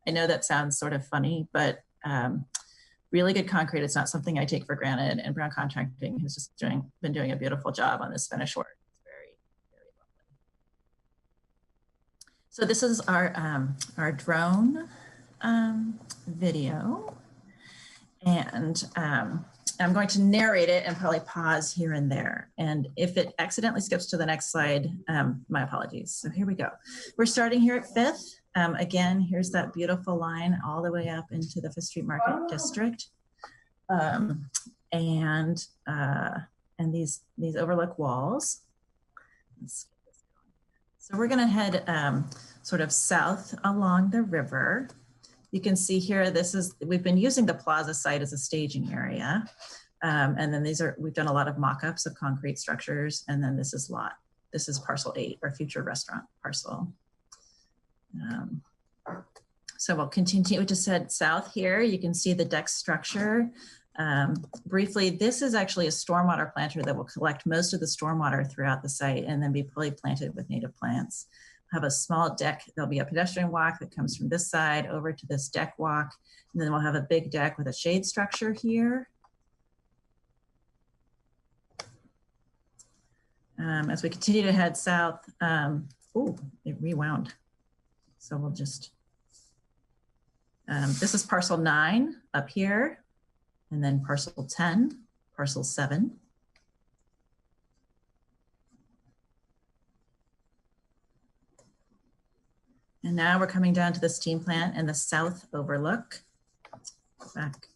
know that sounds sort of funny, but really good concrete. It's not something I take for granted, and Brown Contracting has just been doing a beautiful job on this finished work. It's very, very lovely. So this is our drone video, and I'm going to narrate it and probably pause here and there. And if it accidentally skips to the next slide, my apologies. So here we go. We're starting here at Fifth. Again, here's that beautiful line all the way up into the Fifth Street Market District. And these overlook walls. So we're gonna head sort of south along the river. You can see here, we've been using the plaza site as a staging area. And then we've done a lot of mock-ups of concrete structures. And then this is parcel 8, our future restaurant parcel. So we'll continue to head south here. You can see the deck structure. Briefly, this is actually a stormwater planter that will collect most of the stormwater throughout the site and then be fully planted with native plants. Have a small deck. There'll be a pedestrian walk that comes from this side over to this deck walk. And then we'll have a big deck with a shade structure here. As we continue to head south, oh, it rewound. So we'll just, this is parcel 9 up here, and then parcel 10, parcel 7. And now we're coming down to the steam plant and the south overlook. Back.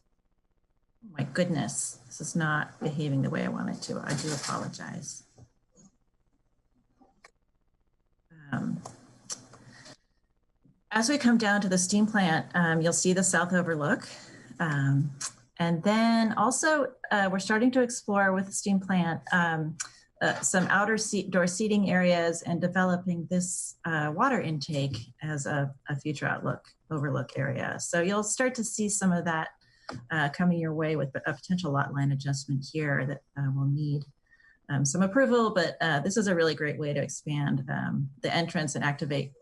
Oh my goodness, this is not behaving the way I want it to. I do apologize. As we come down to the steam plant, you'll see the south overlook. And then also we're starting to explore with the steam plant some door seating areas and developing this water intake as a future overlook area. So you'll start to see some of that coming your way with a potential lot line adjustment here that will need some approval, but this is a really great way to expand the entrance and activate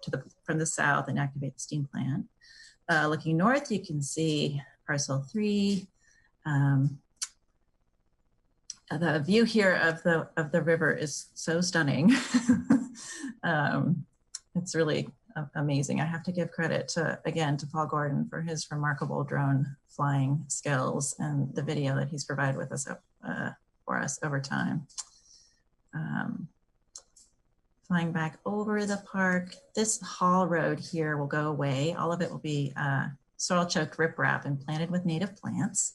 from the south and activate the steam plant. Looking north, you can see parcel 3. The view here of the river is so stunning. It's really amazing. I have to give credit again to Paul Gordon for his remarkable drone flying skills and the video that he's provided with us for us over time. Flying back over the park, this haul road here will go away. All of it will be soil choked riprap and planted with native plants.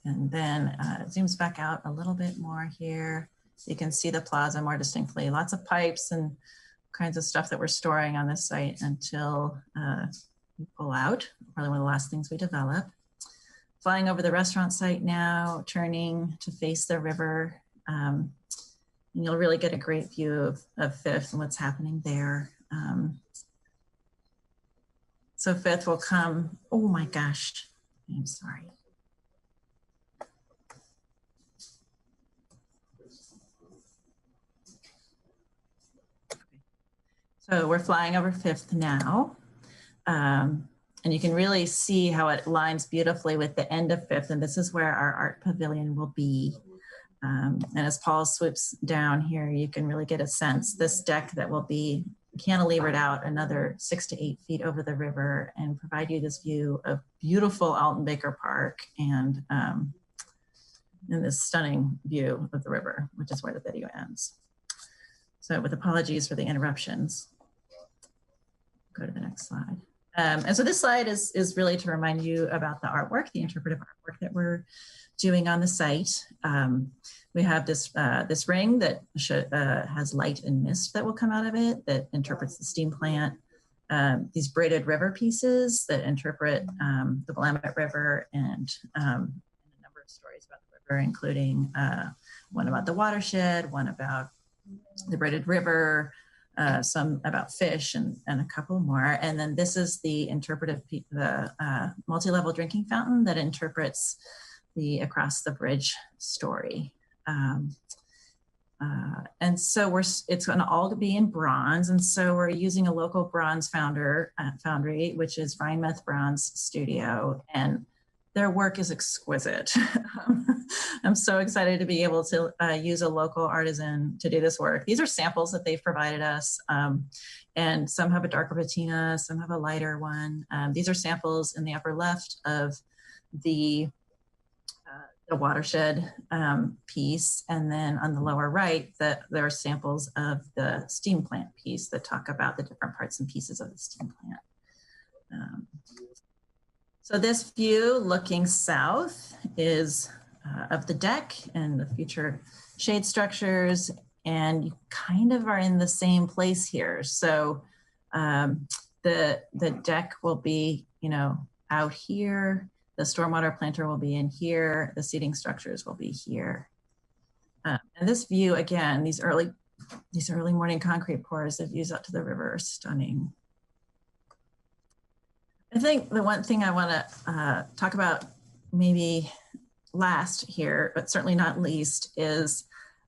And then it zooms back out a little bit more here. You can see the plaza more distinctly. Lots of pipes and kinds of stuff that we're storing on this site until we pull out. Probably one of the last things we develop. Flying over the restaurant site now, turning to face the river. And you'll really get a great view of Fifth and what's happening there. So Fifth will come, oh my gosh, I'm sorry. So we're flying over Fifth now. And you can really see how it lines beautifully with the end of Fifth. And this is where our art pavilion will be. And as Paul swoops down here, you can really get a sense, this deck that will be cantilevered out another 6 to 8 feet over the river and provide you this view of beautiful Alton Baker Park and this stunning view of the river, which is where the video ends. So with apologies for the interruptions. Go to the next slide. And so this slide is really to remind you about the artwork, the interpretive artwork that we're doing on the site. We have this ring that has light and mist that will come out of it that interprets the steam plant. These braided river pieces that interpret the Willamette River and a number of stories about the river, including one about the watershed, one about the braided river, some about fish and a couple more. And then this is the interpretive, the multi-level drinking fountain that interprets the Across the Bridge story. And so it's going to all be in bronze. And so we're using a local bronze foundry, which is Rhinemouth Bronze Studio. And their work is exquisite. I'm so excited to be able to use a local artisan to do this work. These are samples that they've provided us. And some have a darker patina, some have a lighter one. These are samples in the upper left of the watershed piece. And then on the lower right, there are samples of the steam plant piece that talk about the different parts and pieces of the steam plant. So this view looking south is of the deck and the future shade structures, and you kind of are in the same place here. So the deck will be, out here. The stormwater planter will be in here. The seating structures will be here. And this view, again, these early morning concrete pours, the views out to the river are stunning. I think the one thing I want to talk about maybe last here, but certainly not least, is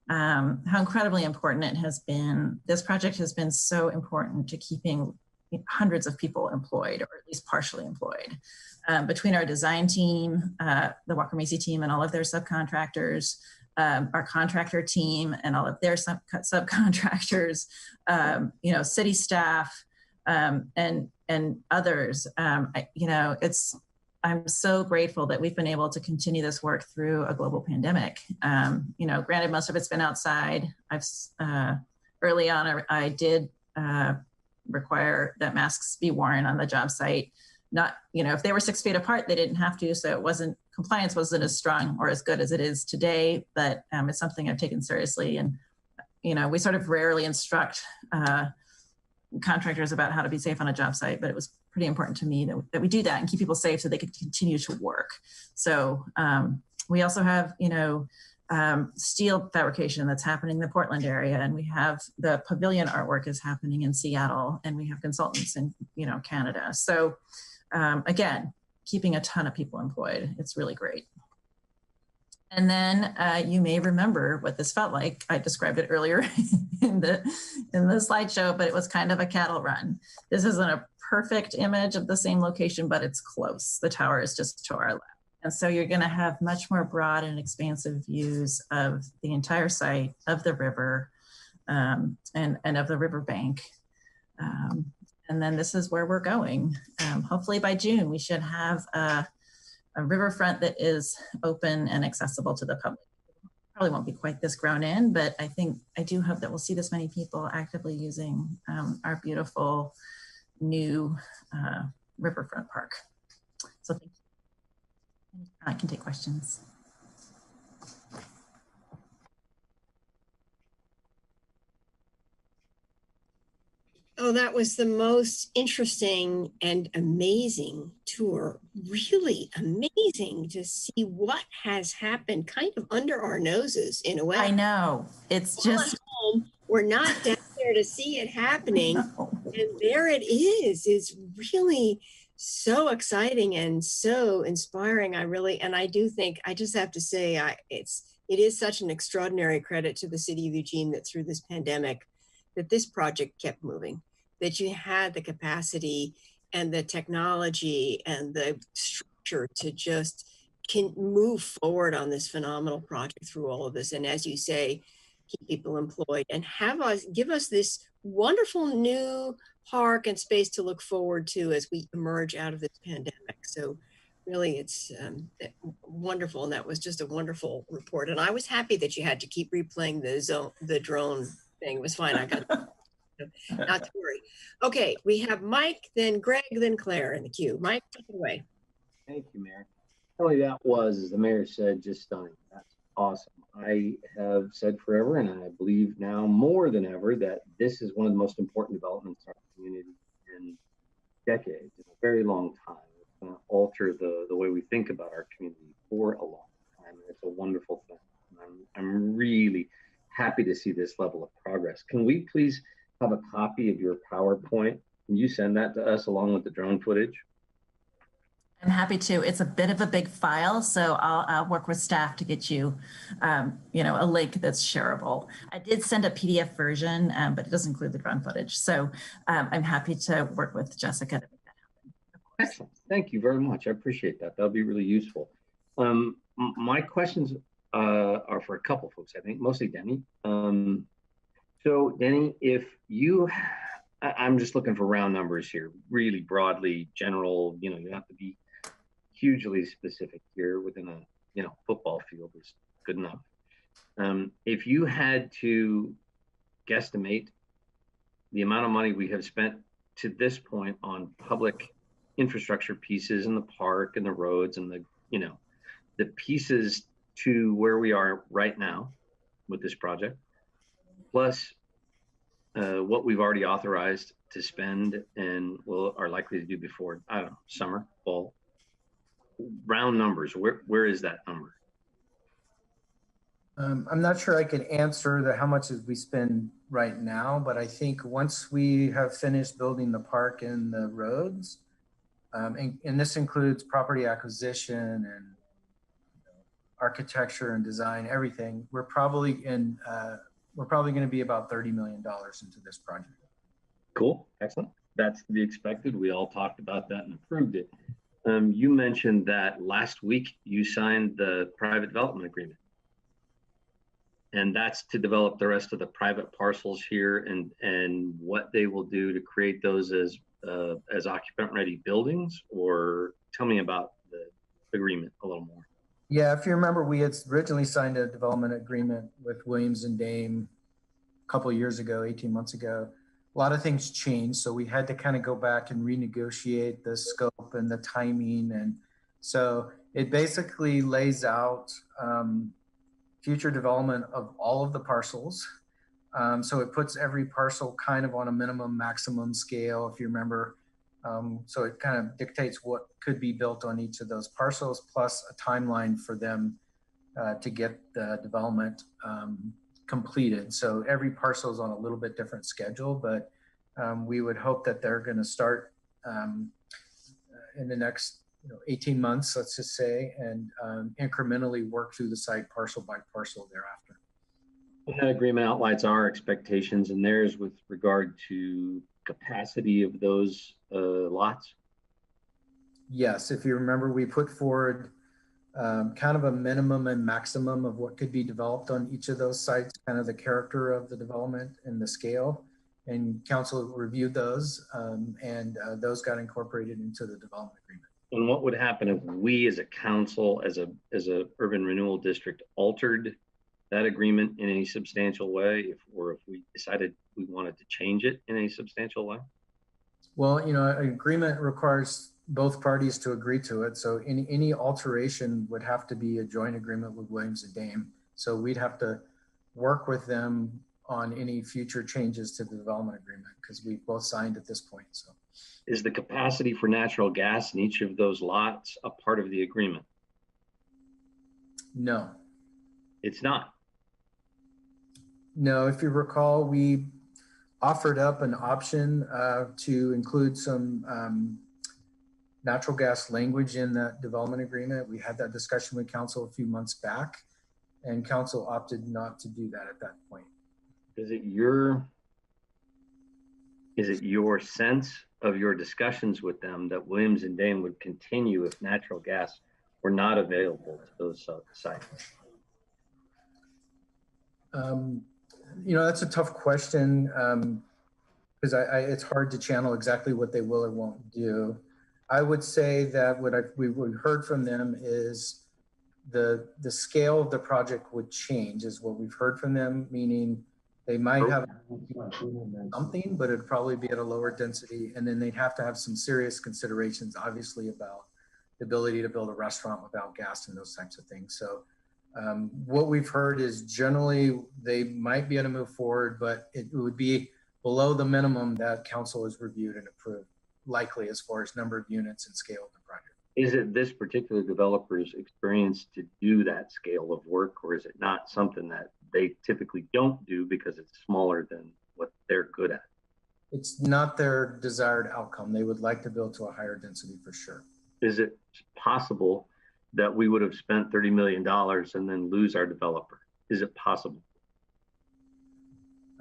how incredibly important it has been. This project has been so important to keeping hundreds of people employed, or at least partially employed. Between our design team, the Walker Macy team and all of their subcontractors, our contractor team and all of their subcontractors, city staff, and others, I'm so grateful that we've been able to continue this work through a global pandemic. Granted, most of it's been outside. Early on, I did require that masks be worn on the job site. Not, if they were 6 feet apart, they didn't have to. So compliance wasn't as strong or as good as it is today, but it's something I've taken seriously. And, we sort of rarely instruct contractors about how to be safe on a job site, but it was pretty important to me that we do that and keep people safe so they could continue to work. So We also have, steel fabrication that's happening in the Portland area, and we have the pavilion artwork is happening in Seattle, and we have consultants in, Canada. So again, keeping a ton of people employed. It's really great. And then you may remember what this felt like. I described it earlier in the slideshow, but it was kind of a cattle run. This isn't a perfect image of the same location, but it's close. The tower is just to our left. And so you're going to have much more broad and expansive views of the entire site, of the river, and of the riverbank. And then this is where we're going. Hopefully by June, we should have a riverfront that is open and accessible to the public. Probably won't be quite this grown in, but I do hope that we'll see this many people actively using our beautiful new riverfront park. So thank you. I can take questions. Oh, that was the most interesting and amazing tour. Really amazing to see what has happened kind of under our noses in a way. I know. It's just home. We're not down there to see it happening. And there it is. It's really so exciting and so inspiring. I do think, I just have to say, it is such an extraordinary credit to the city of Eugene that through this pandemic, that this project kept moving, that you had the capacity and the technology and the structure to just can move forward on this phenomenal project through all of this. And as you say, keep people employed and give us this wonderful new park and space to look forward to as we emerge out of this pandemic. So really it's wonderful. And that was just a wonderful report. And I was happy that you had to keep replaying the drone thing. It was fine. I got not to worry. Okay, we have Mike, then Greg, then Claire in the queue. Mike, take it away. Thank you, Mayor. Really, that was, as the mayor said, just stunning. That's awesome. I have said forever, and I believe now more than ever, that this is one of the most important developments in our community in decades, in a very long time. It's going to alter the way we think about our community for a long time. And it's a wonderful thing. I'm really happy to see this level of progress. Can we please have a copy of your PowerPoint? Can you send that to us along with the drone footage? I'm happy to. It's a bit of a big file, so I'll work with staff to get you, a link that's shareable. I did send a PDF version, but it doesn't include the drone footage. So I'm happy to work with Jessica to make that happen. Excellent. Thank you very much. I appreciate that. That'll be really useful. My questions are for a couple folks, I think, mostly Denny. So Denny, if I'm just looking for round numbers here, really broadly general, you have to be hugely specific here within a, football field is good enough. If you had to guesstimate the amount of money we have spent to this point on public infrastructure pieces in the park and the roads and the pieces to where we are right now with this project, plus what we've already authorized to spend and are likely to do before, I don't know, summer, fall, round numbers, where is that number? I'm not sure I could answer how much we spend right now, but I think once we have finished building the park and the roads, and this includes property acquisition and architecture and design, everything, we're probably going to be about $30 million into this project. Cool, excellent. That's to be expected. We all talked about that and approved it. You mentioned that last week you signed the private development agreement. And that's to develop the rest of the private parcels here and what they will do to create those as occupant ready buildings, or tell me about the agreement a little more. Yeah, if you remember, we had originally signed a development agreement with Williams and Dame a couple of years ago, 18 months ago. A lot of things changed, so we had to kind of go back and renegotiate the scope and the timing. And so it basically lays out future development of all of the parcels. So it puts every parcel kind of on a minimum maximum scale, if you remember. So it kind of dictates what could be built on each of those parcels, plus a timeline for them to get the development completed. So every parcel is on a little bit different schedule, but we would hope that they're going to start in the next 18 months, let's just say, and incrementally work through the site parcel by parcel thereafter. That agreement outlines our expectations and theirs with regard to capacity of those lots. Yes, if you remember, we put forward kind of a minimum and maximum of what could be developed on each of those sites, kind of the character of the development and the scale. And council reviewed those, and those got incorporated into the development agreement. And what would happen if we, as a council, as a urban renewal district, altered that agreement in any substantial way, or if we decided we wanted to change it in any substantial way? Well, an agreement requires both parties to agree to it. So any alteration would have to be a joint agreement with Williams and Dame. So we'd have to work with them on any future changes to the development agreement because we both signed at this point. So, is the capacity for natural gas in each of those lots a part of the agreement? No. It's not. No, if you recall, we offered up an option to include some natural gas language in that development agreement. We had that discussion with council a few months back, and council opted not to do that at that point. Is it your sense of your discussions with them that Williams and Dame would continue if natural gas were not available to those sites? That's a tough question because it's hard to channel exactly what they will or won't do. I would say that what we heard from them is the scale of the project would change, is what we've heard from them, meaning they might have something, but it'd probably be at a lower density. And then they'd have to have some serious considerations, obviously, about the ability to build a restaurant without gas and those types of things. So what we've heard is generally they might be able to move forward, but it would be below the minimum that council has reviewed and approved, likely as far as number of units and scale of the project. Is it this particular developer's experience to do that scale of work, or is it not something that they typically don't do because it's smaller than what they're good at? It's not their desired outcome. They would like to build to a higher density for sure. Is it possible that we would have spent $30 million and then lose our developer? Is it possible?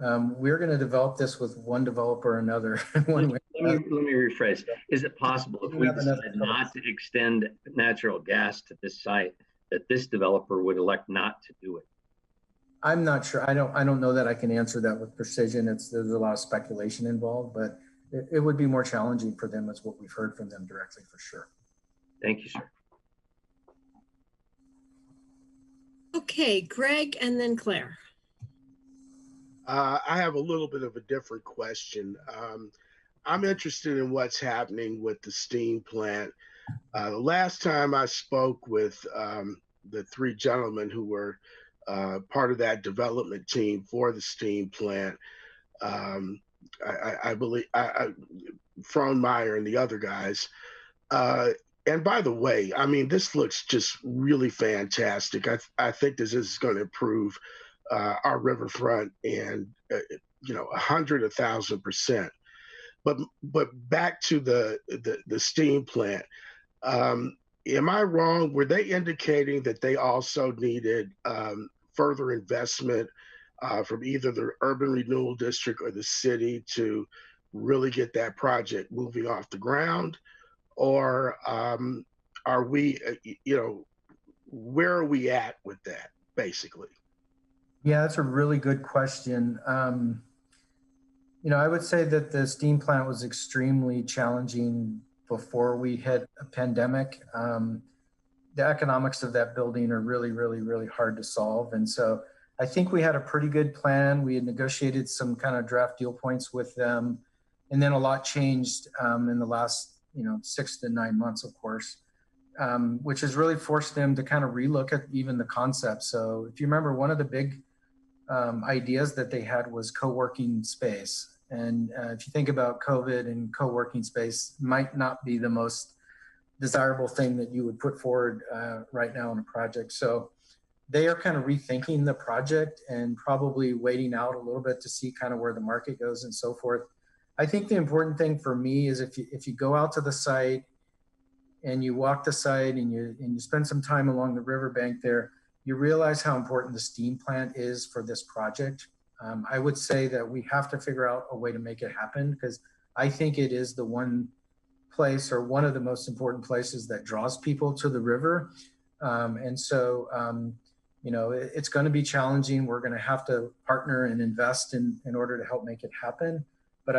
We're going to develop this with one developer or another. Let me rephrase. Is it possible if we decide not to extend natural gas to this site, that this developer would elect not to do it? I'm not sure. I don't know that I can answer that with precision. There's a lot of speculation involved, but it would be more challenging for them, is what we've heard from them directly, for sure. Thank you, sir. Okay, Greg and then Claire. I have a little bit of a different question. I'm interested in what's happening with the steam plant. The last time I spoke with the three gentlemen who were part of that development team for the steam plant, I believe Frohnmeyer and the other guys. And by the way, I mean, this looks just really fantastic. I think this is going to improve our riverfront and 1,000%. But back to the steam plant. Am I wrong? Were they indicating that they also needed further investment from either the urban renewal district or the city to really get that project moving off the ground? Or are we, where are we at with that, basically? Yeah, that's a really good question. I would say that the steam plant was extremely challenging before we hit a pandemic. The economics of that building are really, really, really hard to solve. And so I think we had a pretty good plan. We had negotiated some kind of draft deal points with them. And then a lot changed in the last 6 to 9 months, of course, which has really forced them to kind of relook at even the concept. So if you remember, one of the big ideas that they had was co-working space. And if you think about COVID, and co-working space might not be the most desirable thing that you would put forward right now in a project. So they are kind of rethinking the project and probably waiting out a little bit to see kind of where the market goes and so forth. I think the important thing for me is if you go out to the site and you walk the site and you spend some time along the riverbank there, you realize how important the steam plant is for this project. I would say that we have to figure out a way to make it happen, because I think it is the one place, or one of the most important places, that draws people to the river. You know, it's going to be challenging. We're going to have to partner and invest in order to help make it happen. But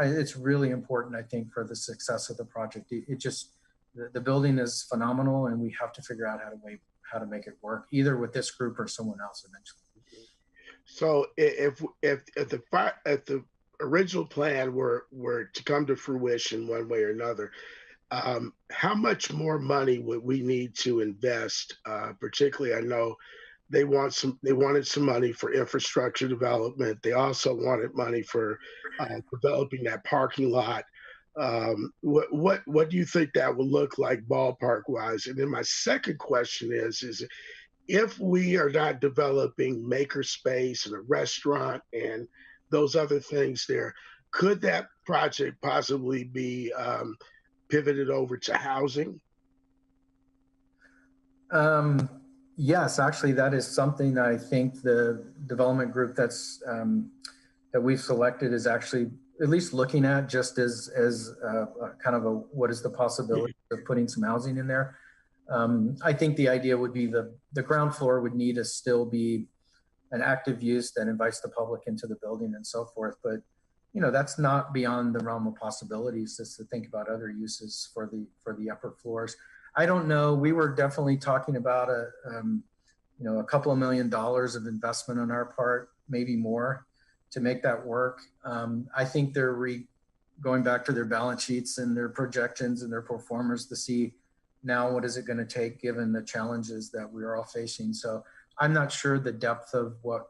it's really important, I think, for the success of the project. The building is phenomenal, and we have to figure out how to make it work, either with this group or someone else eventually. So if the original plan were to come to fruition one way or another, how much more money would we need to invest? Particularly, I know they wanted some money for infrastructure development. They also wanted money for developing that parking lot. What do you think that would look like ballpark wise? And then my second question is if we are not developing maker space and a restaurant and those other things there, could that project possibly be pivoted over to housing? Yes, actually, that is something that I think the development group that we've selected is actually at least looking at, just as kind of what is the possibility of putting some housing in there. I think the idea would be the ground floor would need to still be an active use that invites the public into the building and so forth. But, you know, that's not beyond the realm of possibilities, just to think about other uses for the upper floors. I don't know. We were definitely talking about a couple of $1 million of investment on our part, maybe more, to make that work. I think they're going back to their balance sheets and their projections and their performers to see now what is it going to take given the challenges that we're all facing. So I'm not sure the depth of what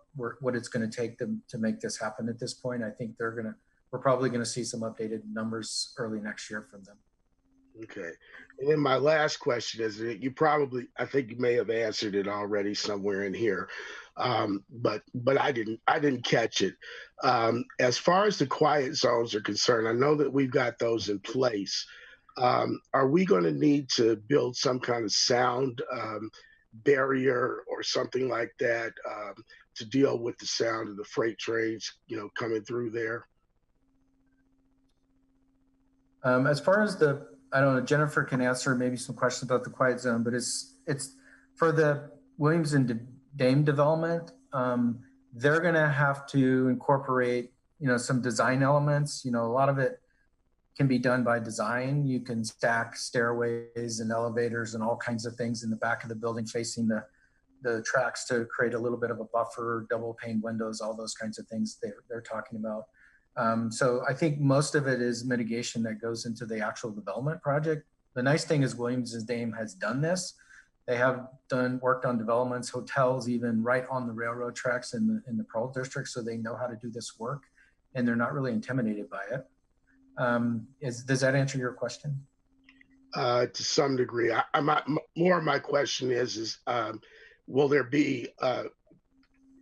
it's going to take them to make this happen at this point. I think we're probably going to see some updated numbers early next year from them. Okay. And then my last question is, I think you may have answered it already somewhere in here, but I didn't catch it. As far as the quiet zones are concerned, I know that we've got those in place. Are we going to need to build some kind of sound barrier or something like that to deal with the sound of the freight trains, coming through there? As far as I don't know, Jennifer can answer maybe some questions about the quiet zone, but it's for the Williams and Dame development. They're going to have to incorporate, some design elements. A lot of it can be done by design. You can stack stairways and elevators and all kinds of things in the back of the building facing the tracks to create a little bit of a buffer, double pane windows, all those kinds of things they're talking about. So I think most of it is mitigation that goes into the actual development project. The nice thing is Williams and Dame has done this. They have worked on developments, hotels, even right on the railroad tracks in the Pearl District. So they know how to do this work and they're not really intimidated by it. Does that answer your question? To some degree. More of my question is will there be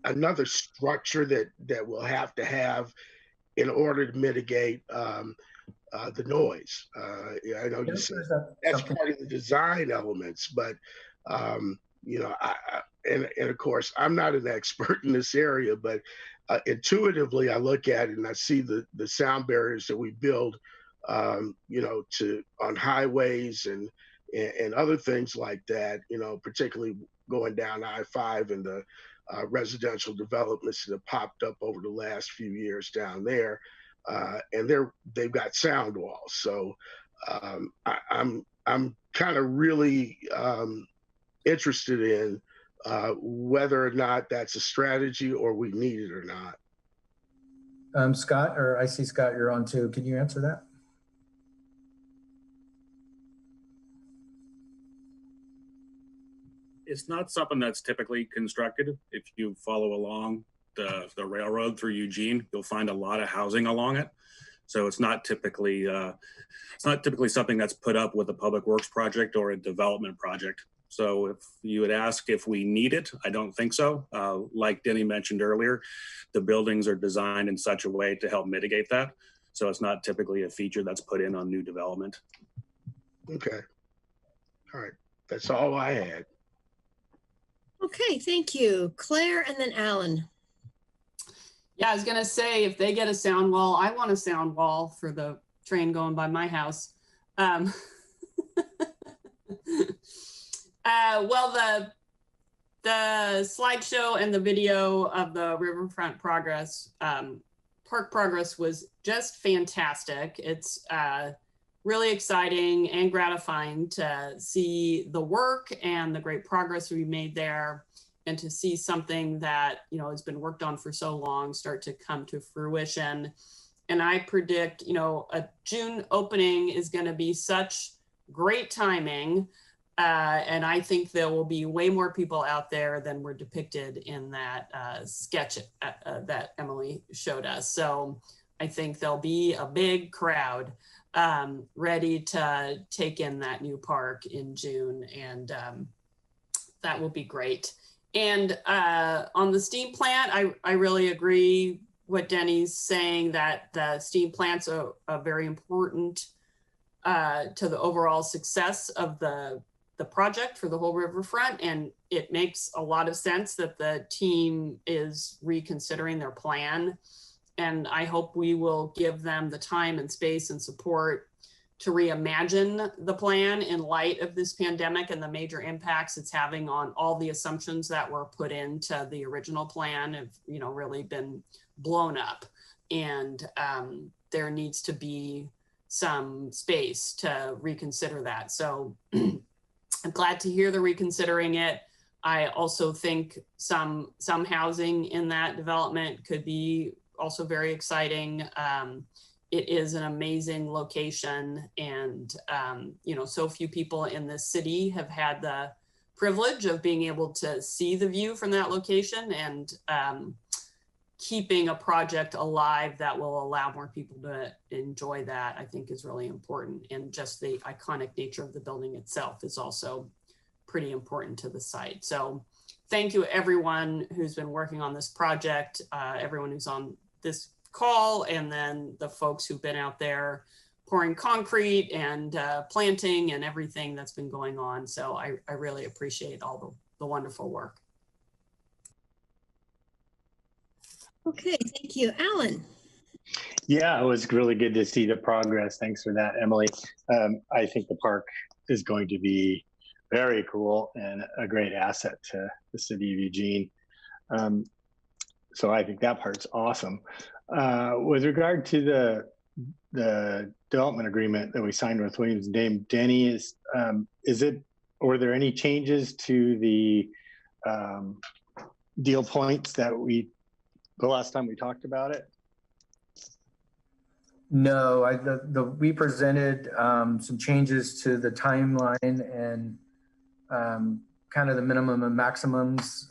another structure that we'll have to have in order to mitigate the noise? I know you said that's part of the design elements, but and of course, I'm not an expert in this area, but intuitively, I look at it and I see the sound barriers that we build, on highways and other things like that. Particularly going down I-5 and the residential developments that have popped up over the last few years down there, and they've got sound walls. So I'm kind of really interested in whether or not that's a strategy or we need it or not. Scott, or I see Scott, you're on too. Can you answer that? It's not something that's typically constructed. If you follow along the railroad through Eugene, you'll find a lot of housing along it. So it's not typically something that's put up with a public works project or a development project. So if you would ask if we need it, I don't think so. Like Denny mentioned earlier, the buildings are designed in such a way to help mitigate that. So it's not typically a feature that's put in on new development. Okay. All right. That's all I had. Okay, thank you. Claire and then Alan. Yeah, I was gonna say, if they get a sound wall, I want a sound wall for the train going by my house. Well, the slideshow and the video of the riverfront progress, park progress was just fantastic. It's really exciting and gratifying to see the work and the great progress we made there, and to see something that, you know, has been worked on for so long start to come to fruition. And I predict, you know, a June opening is going to be such great timing. And I think there will be way more people out there than were depicted in that sketch that Emily showed us. So I think there'll be a big crowd ready to take in that new park in June, and that will be great. And on the steam plant, I really agree what Denny's saying, that the steam plants are very important to the overall success of the project for the whole riverfront. And it makes a lot of sense that the team is reconsidering their plan. And I hope we will give them the time and space and support to reimagine the plan in light of this pandemic and the major impacts it's having on all the assumptions that were put into the original plan have, you know, really been blown up. And there needs to be some space to reconsider that. So I'm glad to hear they're reconsidering it. I also think some housing in that development could be also very exciting. It is an amazing location, and you know, so few people in this city have had the privilege of being able to see the view from that location, and keeping a project alive that will allow more people to enjoy that, I think, is really important. And just the iconic nature of the building itself is also pretty important to the site. So thank you everyone who's been working on this project, everyone who's on this call, and then the folks who've been out there pouring concrete and planting and everything that's been going on. So I really appreciate all the wonderful work. Okay, thank you. Alan. Yeah, it was really good to see the progress. Thanks for that, Emily. I think the park is going to be very cool and a great asset to the city of Eugene. So I think that part's awesome. With regard to the development agreement that we signed with Williams and Dame, Denny, were there any changes to the deal points that the last time we talked about it? No, we presented some changes to the timeline and kind of the minimum and maximums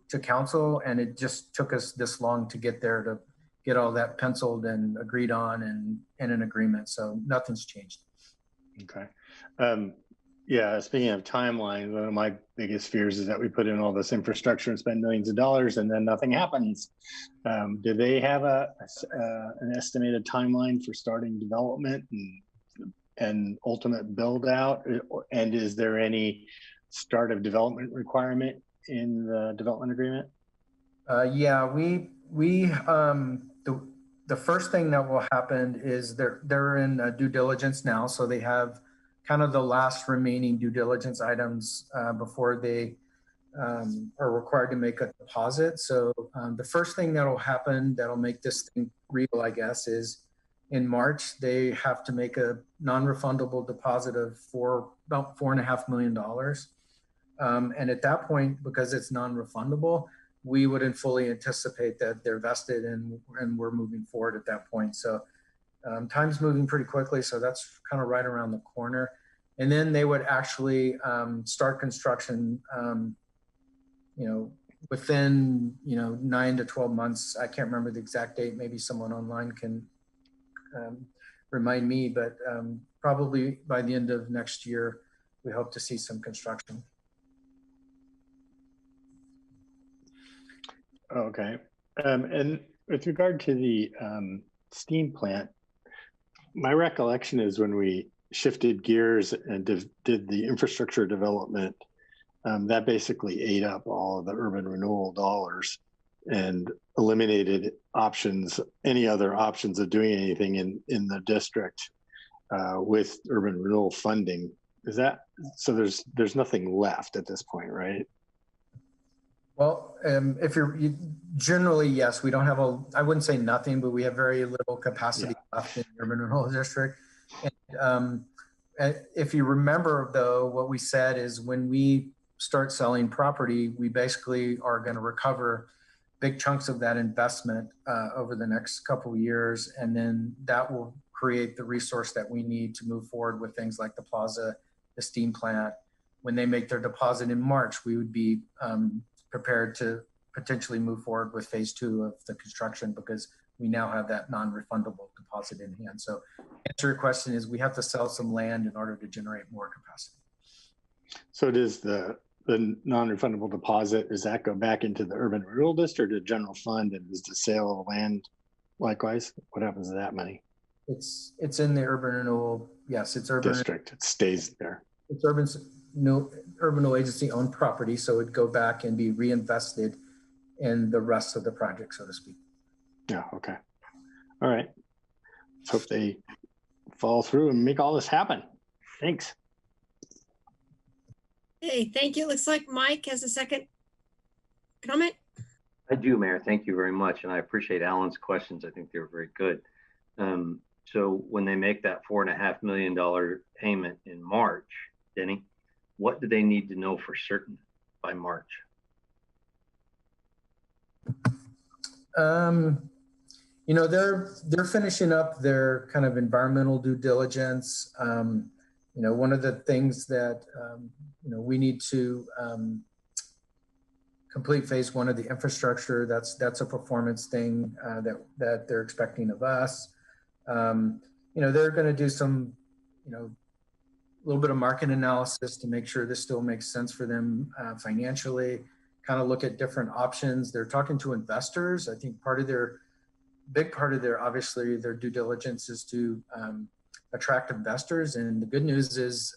to council, and it just took us this long to get there, to get all that penciled and agreed on and in an agreement. So nothing's changed. Okay. Yeah, speaking of timeline, one of my biggest fears is that we put in all this infrastructure and spend millions of dollars and then nothing happens. Do they have an estimated timeline for starting development and ultimate build out? And is there any start of development requirement in the development agreement? Yeah, the first thing that will happen is they're in due diligence now, so they have kind of the last remaining due diligence items before they are required to make a deposit. So the first thing that'll happen that'll make this thing real, I guess, is in March they have to make a non-refundable deposit of about $4.5 million. And at that point, because it's non-refundable, we wouldn't fully anticipate that they're vested and we're moving forward at that point. So time's moving pretty quickly, so that's kind of right around the corner. And then they would actually start construction, within 9 to 12 months. I can't remember the exact date. Maybe someone online can remind me, but probably by the end of next year, we hope to see some construction. Okay. And with regard to the steam plant, my recollection is when we shifted gears and did the infrastructure development, that basically ate up all of the urban renewal dollars and eliminated options, any other options of doing anything in the district with urban renewal funding. Is that so? There's nothing left at this point, right? Well, if generally, yes, we don't have I wouldn't say nothing, but we have very little capacity left in the urban renewal district. And if you remember, though, what we said is when we start selling property, we basically are going to recover big chunks of that investment over the next couple of years. And then that will create the resource that we need to move forward with things like the plaza, the steam plant. When they make their deposit in March, we would be prepared to potentially move forward with phase 2 of the construction because we now have that non-refundable deposit in hand. So answer your question is we have to sell some land in order to generate more capacity. So does the non-refundable deposit, does that go back into the urban renewal district or general fund? And is the sale of land likewise? What happens to that money? It's in the urban renewal. Yes, it's urban district. It stays there. It's urban renewal agency owned property, so it'd go back and be reinvested in the rest of the project, so to speak. Yeah. Okay. All right. Let's hope they follow through and make all this happen. Thanks. Hey, thank you. Looks like Mike has a second comment. I do, Mayor. Thank you very much. And I appreciate Alan's questions. I think they were very good. So when they make that $4.5 million payment in March, Denny, what do they need to know for certain by March? You know, they're finishing up their kind of environmental due diligence. You know, one of the things that you know, we need to complete phase 1 of the infrastructure. That's a performance thing that they're expecting of us. You know, they're going to do some, you know, a little bit of market analysis to make sure this still makes sense for them financially, kind of look at different options. They're talking to investors. I think big part of their, obviously, their due diligence is to attract investors. And the good news is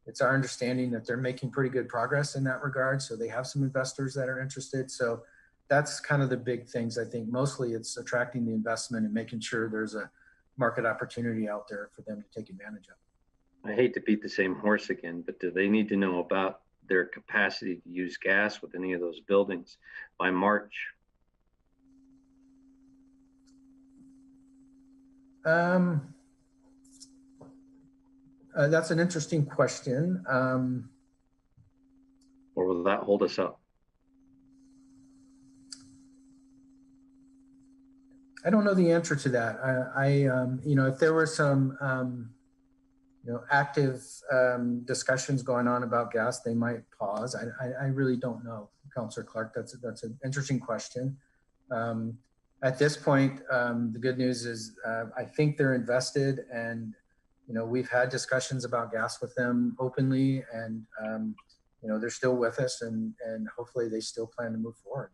it's our understanding that they're making pretty good progress in that regard. So they have some investors that are interested. So that's kind of the big things. I think mostly it's attracting the investment and making sure there's a market opportunity out there for them to take advantage of. I hate to beat the same horse again, but do they need to know about their capacity to use gas with any of those buildings by March? That's an interesting question. Or will that hold us up? I don't know the answer to that. You know, if there were some, you know, active discussions going on about gas, they might pause. I really don't know, Councillor Clark. That's an interesting question. At this point, the good news is I think they're invested, and you know, we've had discussions about gas with them openly, and you know, they're still with us, and hopefully they still plan to move forward.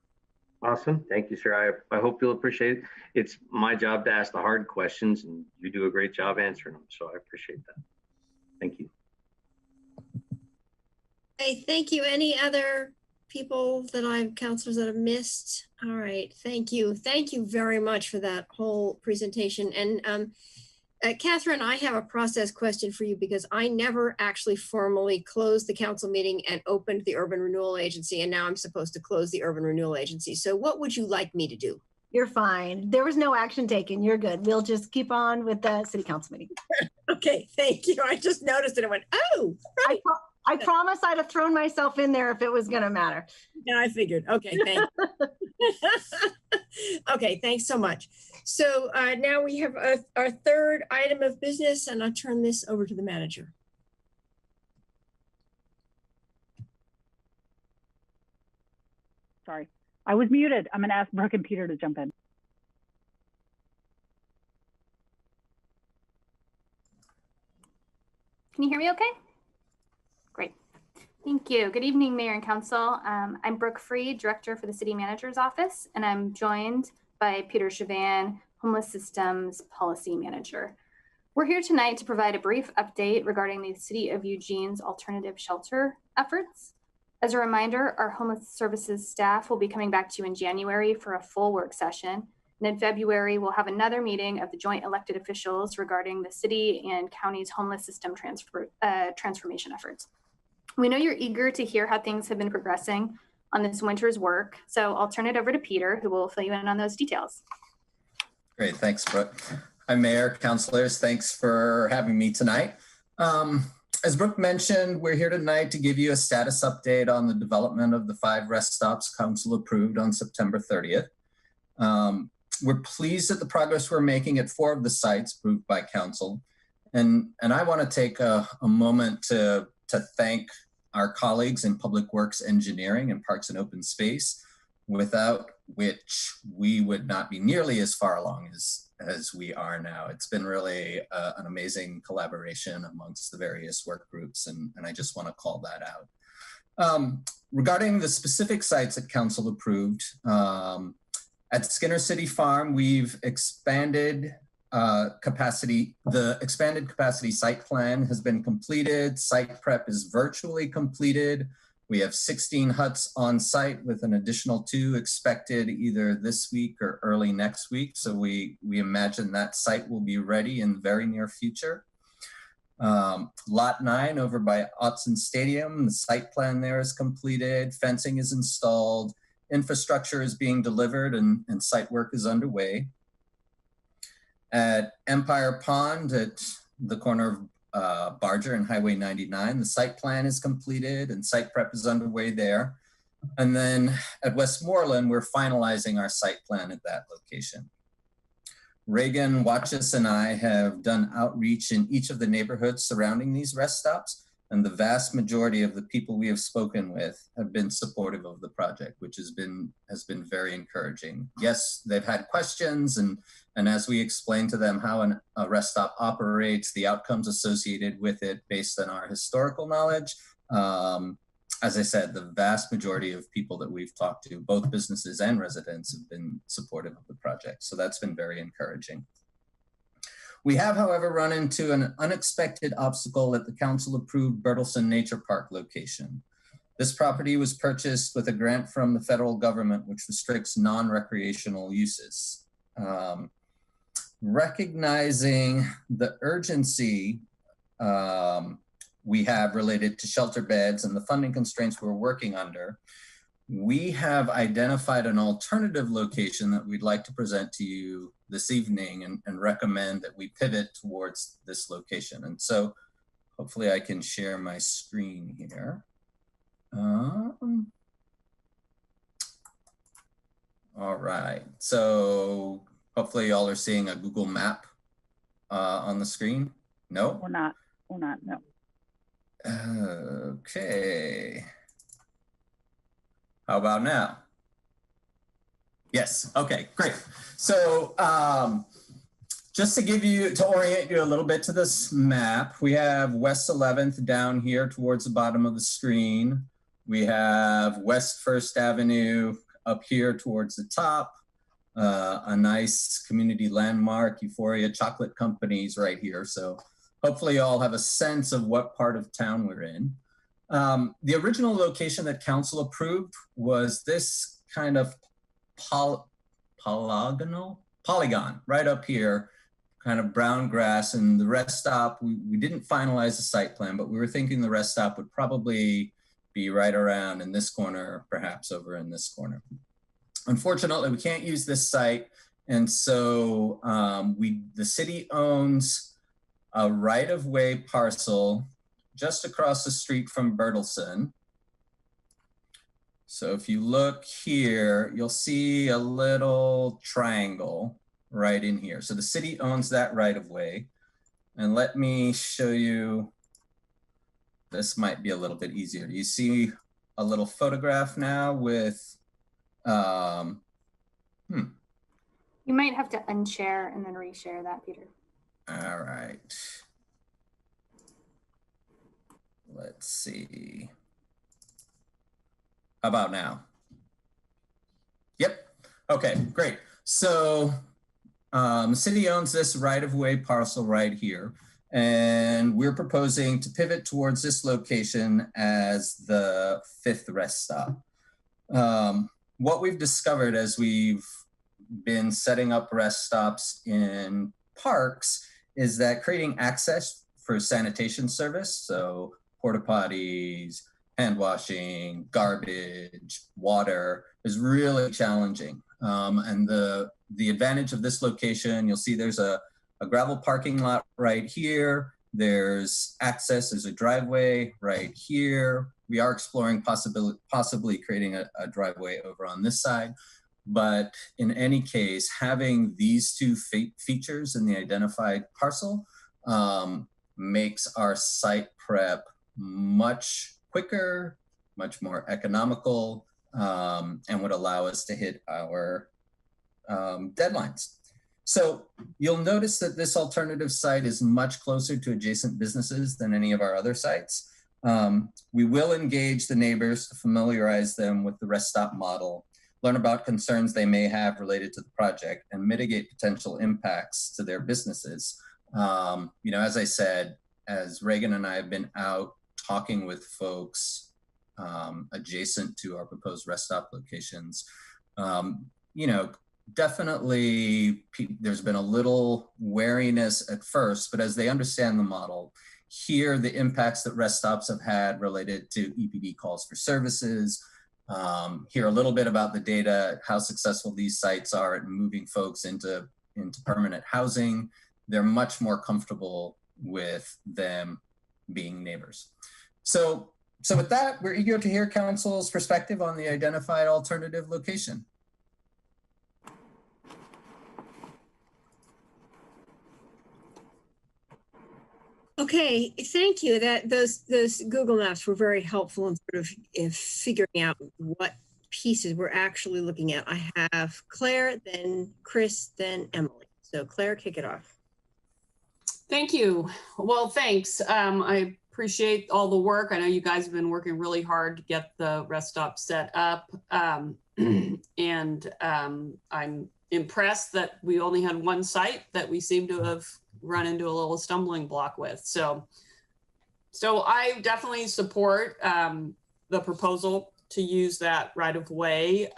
Awesome. Thank you, sir. I hope you'll appreciate it. It's my job to ask the hard questions, and you do a great job answering them. So I appreciate that. Thank you. Hey, thank you. Any other people councilors that have missed? All right. Thank you. Thank you very much for that whole presentation. And Catherine, I have a process question for you because I never actually formally closed the council meeting and opened the Urban Renewal Agency, and now I'm supposed to close the Urban Renewal Agency. So what would you like me to do? You're fine. There was no action taken. You're good. We'll just keep on with the city council meeting. Okay, thank you. I just noticed it and went, oh, right. I promise I'd have thrown myself in there if it was going to matter. Yeah, I figured. Okay, thank you. Okay, thanks so much. So now we have our third item of business, and I'll turn this over to the manager. Sorry, I was muted. I'm going to ask Brooke and Peter to jump in. Can you hear me okay? Great. Thank you. Good evening, Mayor and Council. I'm Brooke Freed, Director for the City Manager's Office, and I'm joined by Peter Chavan, Homeless Systems Policy Manager. We're here tonight to provide a brief update regarding the City of Eugene's alternative shelter efforts. As a reminder, our homeless services staff will be coming back to you in January for a full work session. And in February, we'll have another meeting of the joint elected officials regarding the city and county's homeless system transformation efforts. We know you're eager to hear how things have been progressing on this winter's work, so I'll turn it over to Peter, who will fill you in on those details. Great, thanks, Brooke. Hi, Mayor, councilors, thanks for having me tonight. As Brooke mentioned, we're here tonight to give you a status update on the development of the 5 rest stops council approved on September 30th. We're pleased at the progress we're making at 4 of the sites approved by council. And I want to take a moment to thank our colleagues in Public Works Engineering and Parks and Open Space, without which we would not be nearly as far along as we are now. It's been really an amazing collaboration amongst the various work groups, and I just want to call that out. Regarding the specific sites that council approved, at Skinner City Farm, we've expanded capacity. The expanded capacity site plan has been completed. Site prep is virtually completed. We have 16 huts on site with an additional 2 expected either this week or early next week. So we imagine that site will be ready in the very near future. Lot 9 over by Autzen Stadium, the site plan there is completed. Fencing is installed. Infrastructure is being delivered and site work is underway. At Empire Pond at the corner of Barger and Highway 99, the site plan is completed and site prep is underway there. And then at Westmoreland, we're finalizing our site plan at that location. Reagan, Watchus, and I have done outreach in each of the neighborhoods surrounding these rest stops, and the vast majority of the people we have spoken with have been supportive of the project, which has been very encouraging. Yes, they've had questions, and as we explain to them how a rest stop operates, the outcomes associated with it based on our historical knowledge, as I said, the vast majority of people that we've talked to, both businesses and residents, have been supportive of the project. So that's been very encouraging. We have, however, run into an unexpected obstacle at the council-approved Bertelsen Nature Park location. This property was purchased with a grant from the federal government, which restricts non-recreational uses. Recognizing the urgency we have related to shelter beds and the funding constraints we're working under, we have identified an alternative location that we'd like to present to you this evening and recommend that we pivot towards this location. And so hopefully I can share my screen here. All right, so hopefully y'all are seeing a Google map on the screen. No? We're not, no. Okay. How about now? Yes, okay, great. So just to orient you a little bit to this map, we have West 11th down here towards the bottom of the screen. We have West 1st Avenue up here towards the top. A nice community landmark, Euphoria Chocolate Company's right here. So hopefully you all have a sense of what part of town we're in. The original location that council approved was this kind of polygon right up here, kind of brown grass, and the rest stop, we didn't finalize the site plan, but we were thinking the rest stop would probably be right around in this corner, perhaps over in this corner. Unfortunately, we can't use this site, and so the city owns a right-of-way parcel just across the street from Bertelsen. So if you look here, you'll see a little triangle right in here. So the city owns that right-of-way. And let me show you, this might be a little bit easier. You see a little photograph now with, You might have to unshare and then reshare that, Peter. All right. Let's see. How about now? Yep. Okay, great. So the city owns this right-of-way parcel right here, and we're proposing to pivot towards this location as the 5th rest stop. What we've discovered as we've been setting up rest stops in parks is that creating access for sanitation service, so porta potties, hand washing, garbage, water, is really challenging. And the advantage of this location, you'll see there's a gravel parking lot right here. There's access, there's a driveway right here. We are exploring possibly creating a driveway over on this side. But in any case, having these two features in the identified parcel makes our site prep much quicker, much more economical, and would allow us to hit our deadlines. So you'll notice that this alternative site is much closer to adjacent businesses than any of our other sites. We will engage the neighbors to familiarize them with the rest stop model, learn about concerns they may have related to the project, and mitigate potential impacts to their businesses. You know, as I said, as Reagan and I have been out talking with folks adjacent to our proposed rest stop locations, you know, definitely there's been a little wariness at first, but as they understand the model, hear the impacts that rest stops have had related to EPD calls for services, hear a little bit about the data, how successful these sites are at moving folks into permanent housing, they're much more comfortable with them being neighbors. So with that, we're eager to hear council's perspective on the identified alternative location. Okay, thank you. Those Google Maps were very helpful in sort of figuring out what pieces we're actually looking at. I have Claire, then Chris, then Emily. So Claire, kick it off. Thank you. Well, thanks. I appreciate all the work. I know you guys have been working really hard to get the rest stop set up. I'm impressed that we only had one site that we seem to have run into a little stumbling block with. So I definitely support the proposal to use that right of way.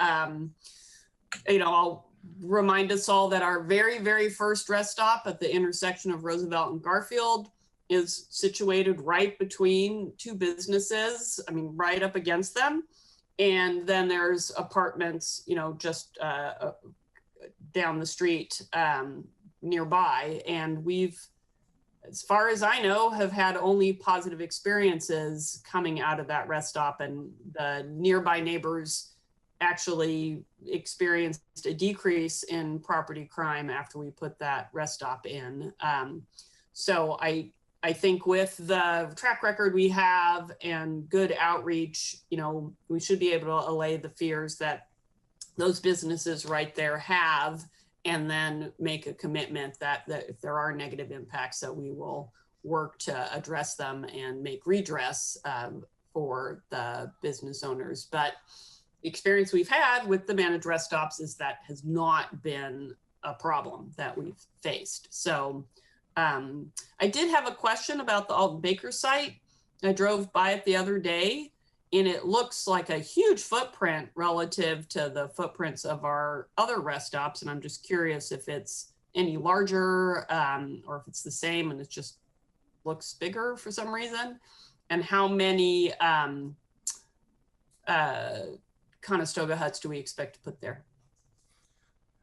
You know, I'll remind us all that our very, very first rest stop at the intersection of Roosevelt and Garfield is situated right between two businesses. I mean, right up against them. And then there's apartments, you know, just down the street nearby. And we've, as far as I know, have had only positive experiences coming out of that rest stop, and the nearby neighbors actually experienced a decrease in property crime after we put that rest stop in. So I think with the track record we have and good outreach, you know, we should be able to allay the fears that those businesses right there have, and then make a commitment that if there are negative impacts, that we will work to address them and make redress for the business owners. But the experience we've had with the managed rest stops is that has not been a problem that we've faced. So I did have a question about the Alton Baker site. I drove by it the other day, and it looks like a huge footprint relative to the footprints of our other rest stops. And I'm just curious if it's any larger or if it's the same and it just looks bigger for some reason, and how many Conestoga huts do we expect to put there?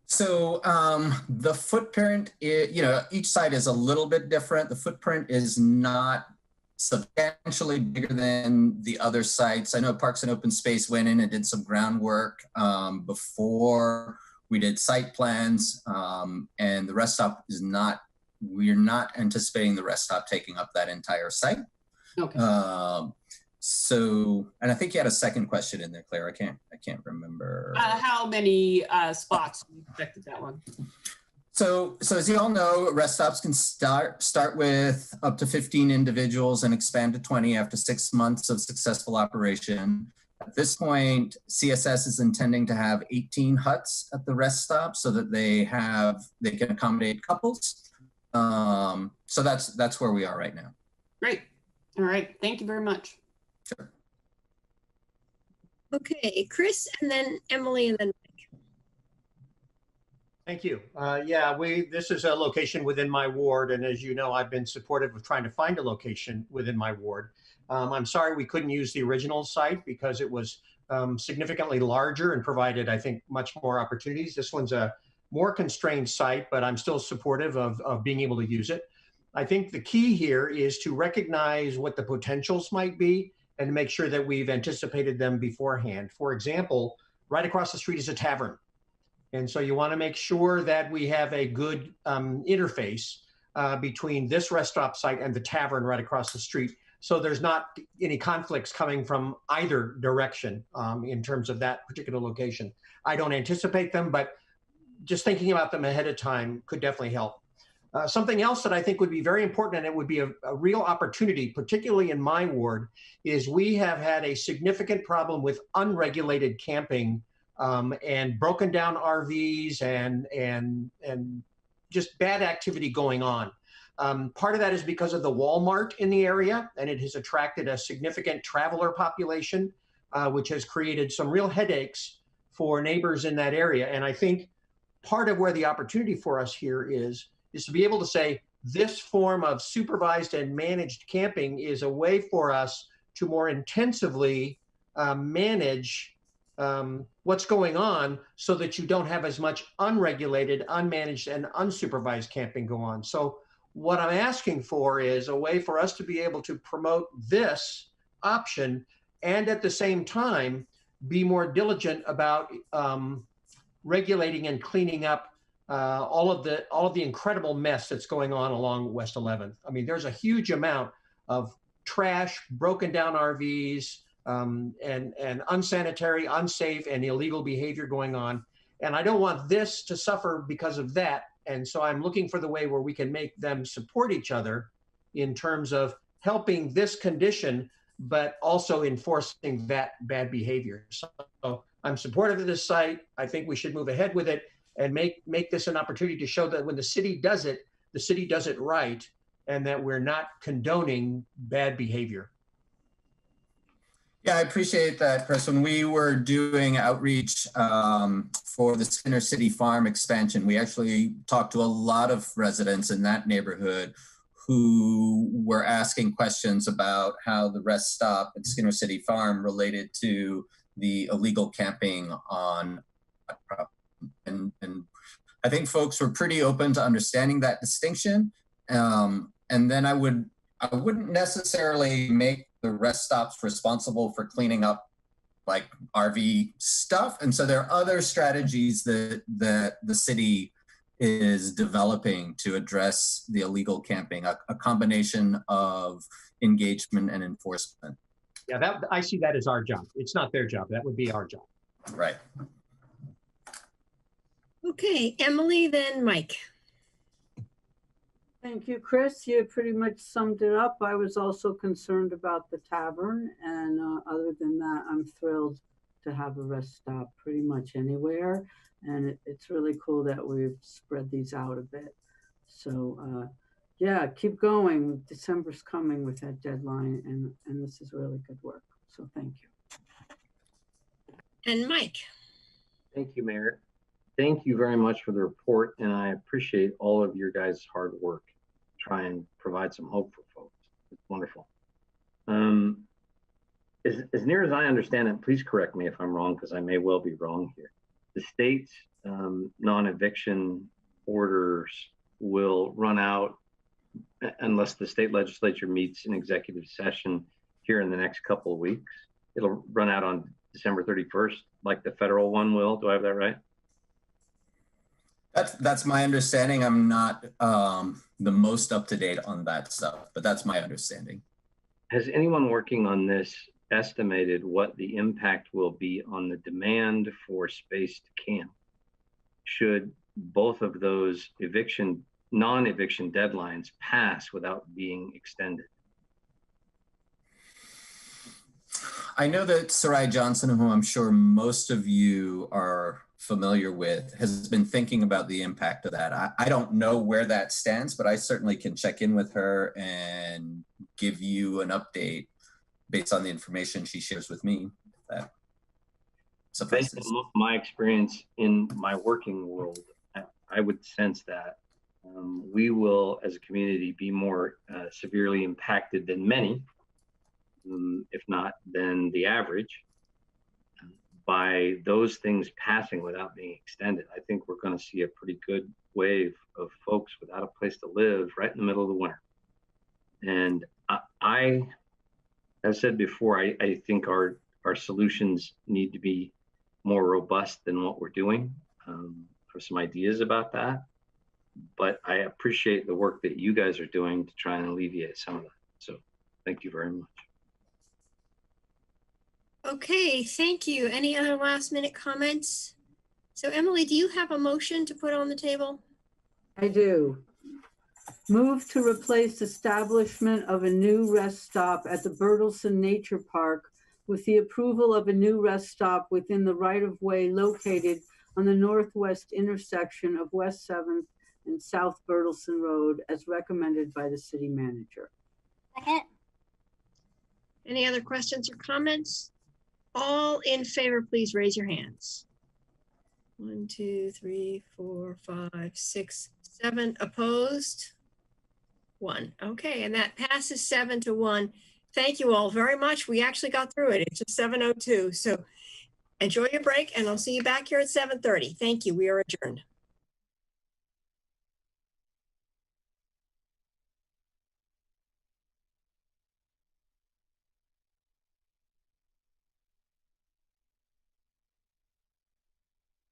So the footprint, you know, each site is a little bit different. The footprint is not substantially bigger than the other sites. I know Parks and Open Space went in and did some groundwork before we did site plans, and the rest stop is not, we're not anticipating the rest stop taking up that entire site. Okay. So, and I think you had a second question in there, Claire. I can't remember. How many spots you expected that one? So as you all know, rest stops can start with up to 15 individuals and expand to 20 after 6 months of successful operation. At this point, CSS is intending to have 18 huts at the rest stop so that they can accommodate couples. So that's where we are right now. Great. All right. Thank you very much. Sure. Okay, Chris, and then Emily, and then Mike. Thank you. Yeah, this is a location within my ward, and as you know, I've been supportive of trying to find a location within my ward. I'm sorry we couldn't use the original site because it was significantly larger and provided, I think, much more opportunities. This one's a more constrained site, but I'm still supportive of being able to use it. I think the key here is to recognize what the potentials might be and to make sure that we've anticipated them beforehand. For example, right across the street is a tavern. And so you want to make sure that we have a good interface between this rest stop site and the tavern right across the street. So there's not any conflicts coming from either direction in terms of that particular location. I don't anticipate them, but just thinking about them ahead of time could definitely help. Something else that I think would be very important, and it would be a real opportunity, particularly in my ward, is we have had a significant problem with unregulated camping and broken down RVs and just bad activity going on. Part of that is because of the Walmart in the area, and it has attracted a significant traveler population, which has created some real headaches for neighbors in that area. And I think part of where the opportunity for us here is to be able to say this form of supervised and managed camping is a way for us to more intensively manage what's going on so that you don't have as much unregulated, unmanaged, and unsupervised camping go on. So what I'm asking for is a way for us to be able to promote this option and at the same time be more diligent about regulating and cleaning up all of the incredible mess that's going on along West 11th. I mean, there's a huge amount of trash, broken down RVs, and unsanitary, unsafe, and illegal behavior going on. And I don't want this to suffer because of that. And so I'm looking for the way where we can make them support each other in terms of helping this condition, but also enforcing that bad behavior. So I'm supportive of this site. I think we should move ahead with it and make this an opportunity to show that when the city does it right, and that we're not condoning bad behavior. Yeah, I appreciate that, Chris. When we were doing outreach for the Skinner City Farm expansion, we actually talked to a lot of residents in that neighborhood who were asking questions about how the rest stop at Skinner City Farm related to the illegal camping on property. And I think folks were pretty open to understanding that distinction. And then I wouldn't necessarily make the rest stops responsible for cleaning up like RV stuff. And so there are other strategies that the city is developing to address the illegal camping, a combination of engagement and enforcement. Yeah, I see that as our job. It's not their job. That would be our job. Right. Okay, Emily, then Mike. Thank you, Chris. You pretty much summed it up. I was also concerned about the tavern, and other than that, I'm thrilled to have a rest stop pretty much anywhere. And it's really cool that we've spread these out a bit. So yeah, keep going. December's coming with that deadline, and this is really good work. So thank you. And Mike. Thank you, Mayor. Thank you very much for the report, and I appreciate all of your guys' hard work to try and provide some hope for folks. It's wonderful. As near as I understand it, please correct me if I'm wrong, because I may well be wrong here. The state's non-eviction orders will run out unless the state legislature meets in executive session here in the next couple of weeks. It'll run out on December 31st, like the federal one will. Do I have that right? That's my understanding. I'm not the most up to date on that stuff, but that's my understanding. Has anyone working on this estimated what the impact will be on the demand for space to camp should both of those non-eviction deadlines pass without being extended? I know that Sarai Johnson, who I'm sure most of you are familiar with, has been thinking about the impact of that. I don't know where that stands, but I certainly can check in with her and give you an update based on the information she shares with me. That suffices. Based on my experience in my working world, I would sense that we will, as a community, be more severely impacted than many, if not than the average, by those things passing without being extended. I think we're going to see a pretty good wave of folks without a place to live right in the middle of the winter. And I have said before, I think our solutions need to be more robust than what we're doing. For some ideas about that, but I appreciate the work that you guys are doing to try and alleviate some of that. So thank you very much. Okay, thank you. Any other last minute comments? So Emily, do you have a motion to put on the table? I do. Move to replace establishment of a new rest stop at the Bertelsen Nature Park with the approval of a new rest stop within the right-of-way located on the northwest intersection of West 7th and South Bertelsen Road as recommended by the city manager. Second. Any other questions or comments? All in favor, please raise your hands. 1, 2, 3, 4, 5, 6, 7. Opposed? 1. Okay, and that passes 7-1. Thank you all very much. We actually got through it. It's just 7:02. So enjoy your break, and I'll see you back here at 7:30. Thank you. We are adjourned.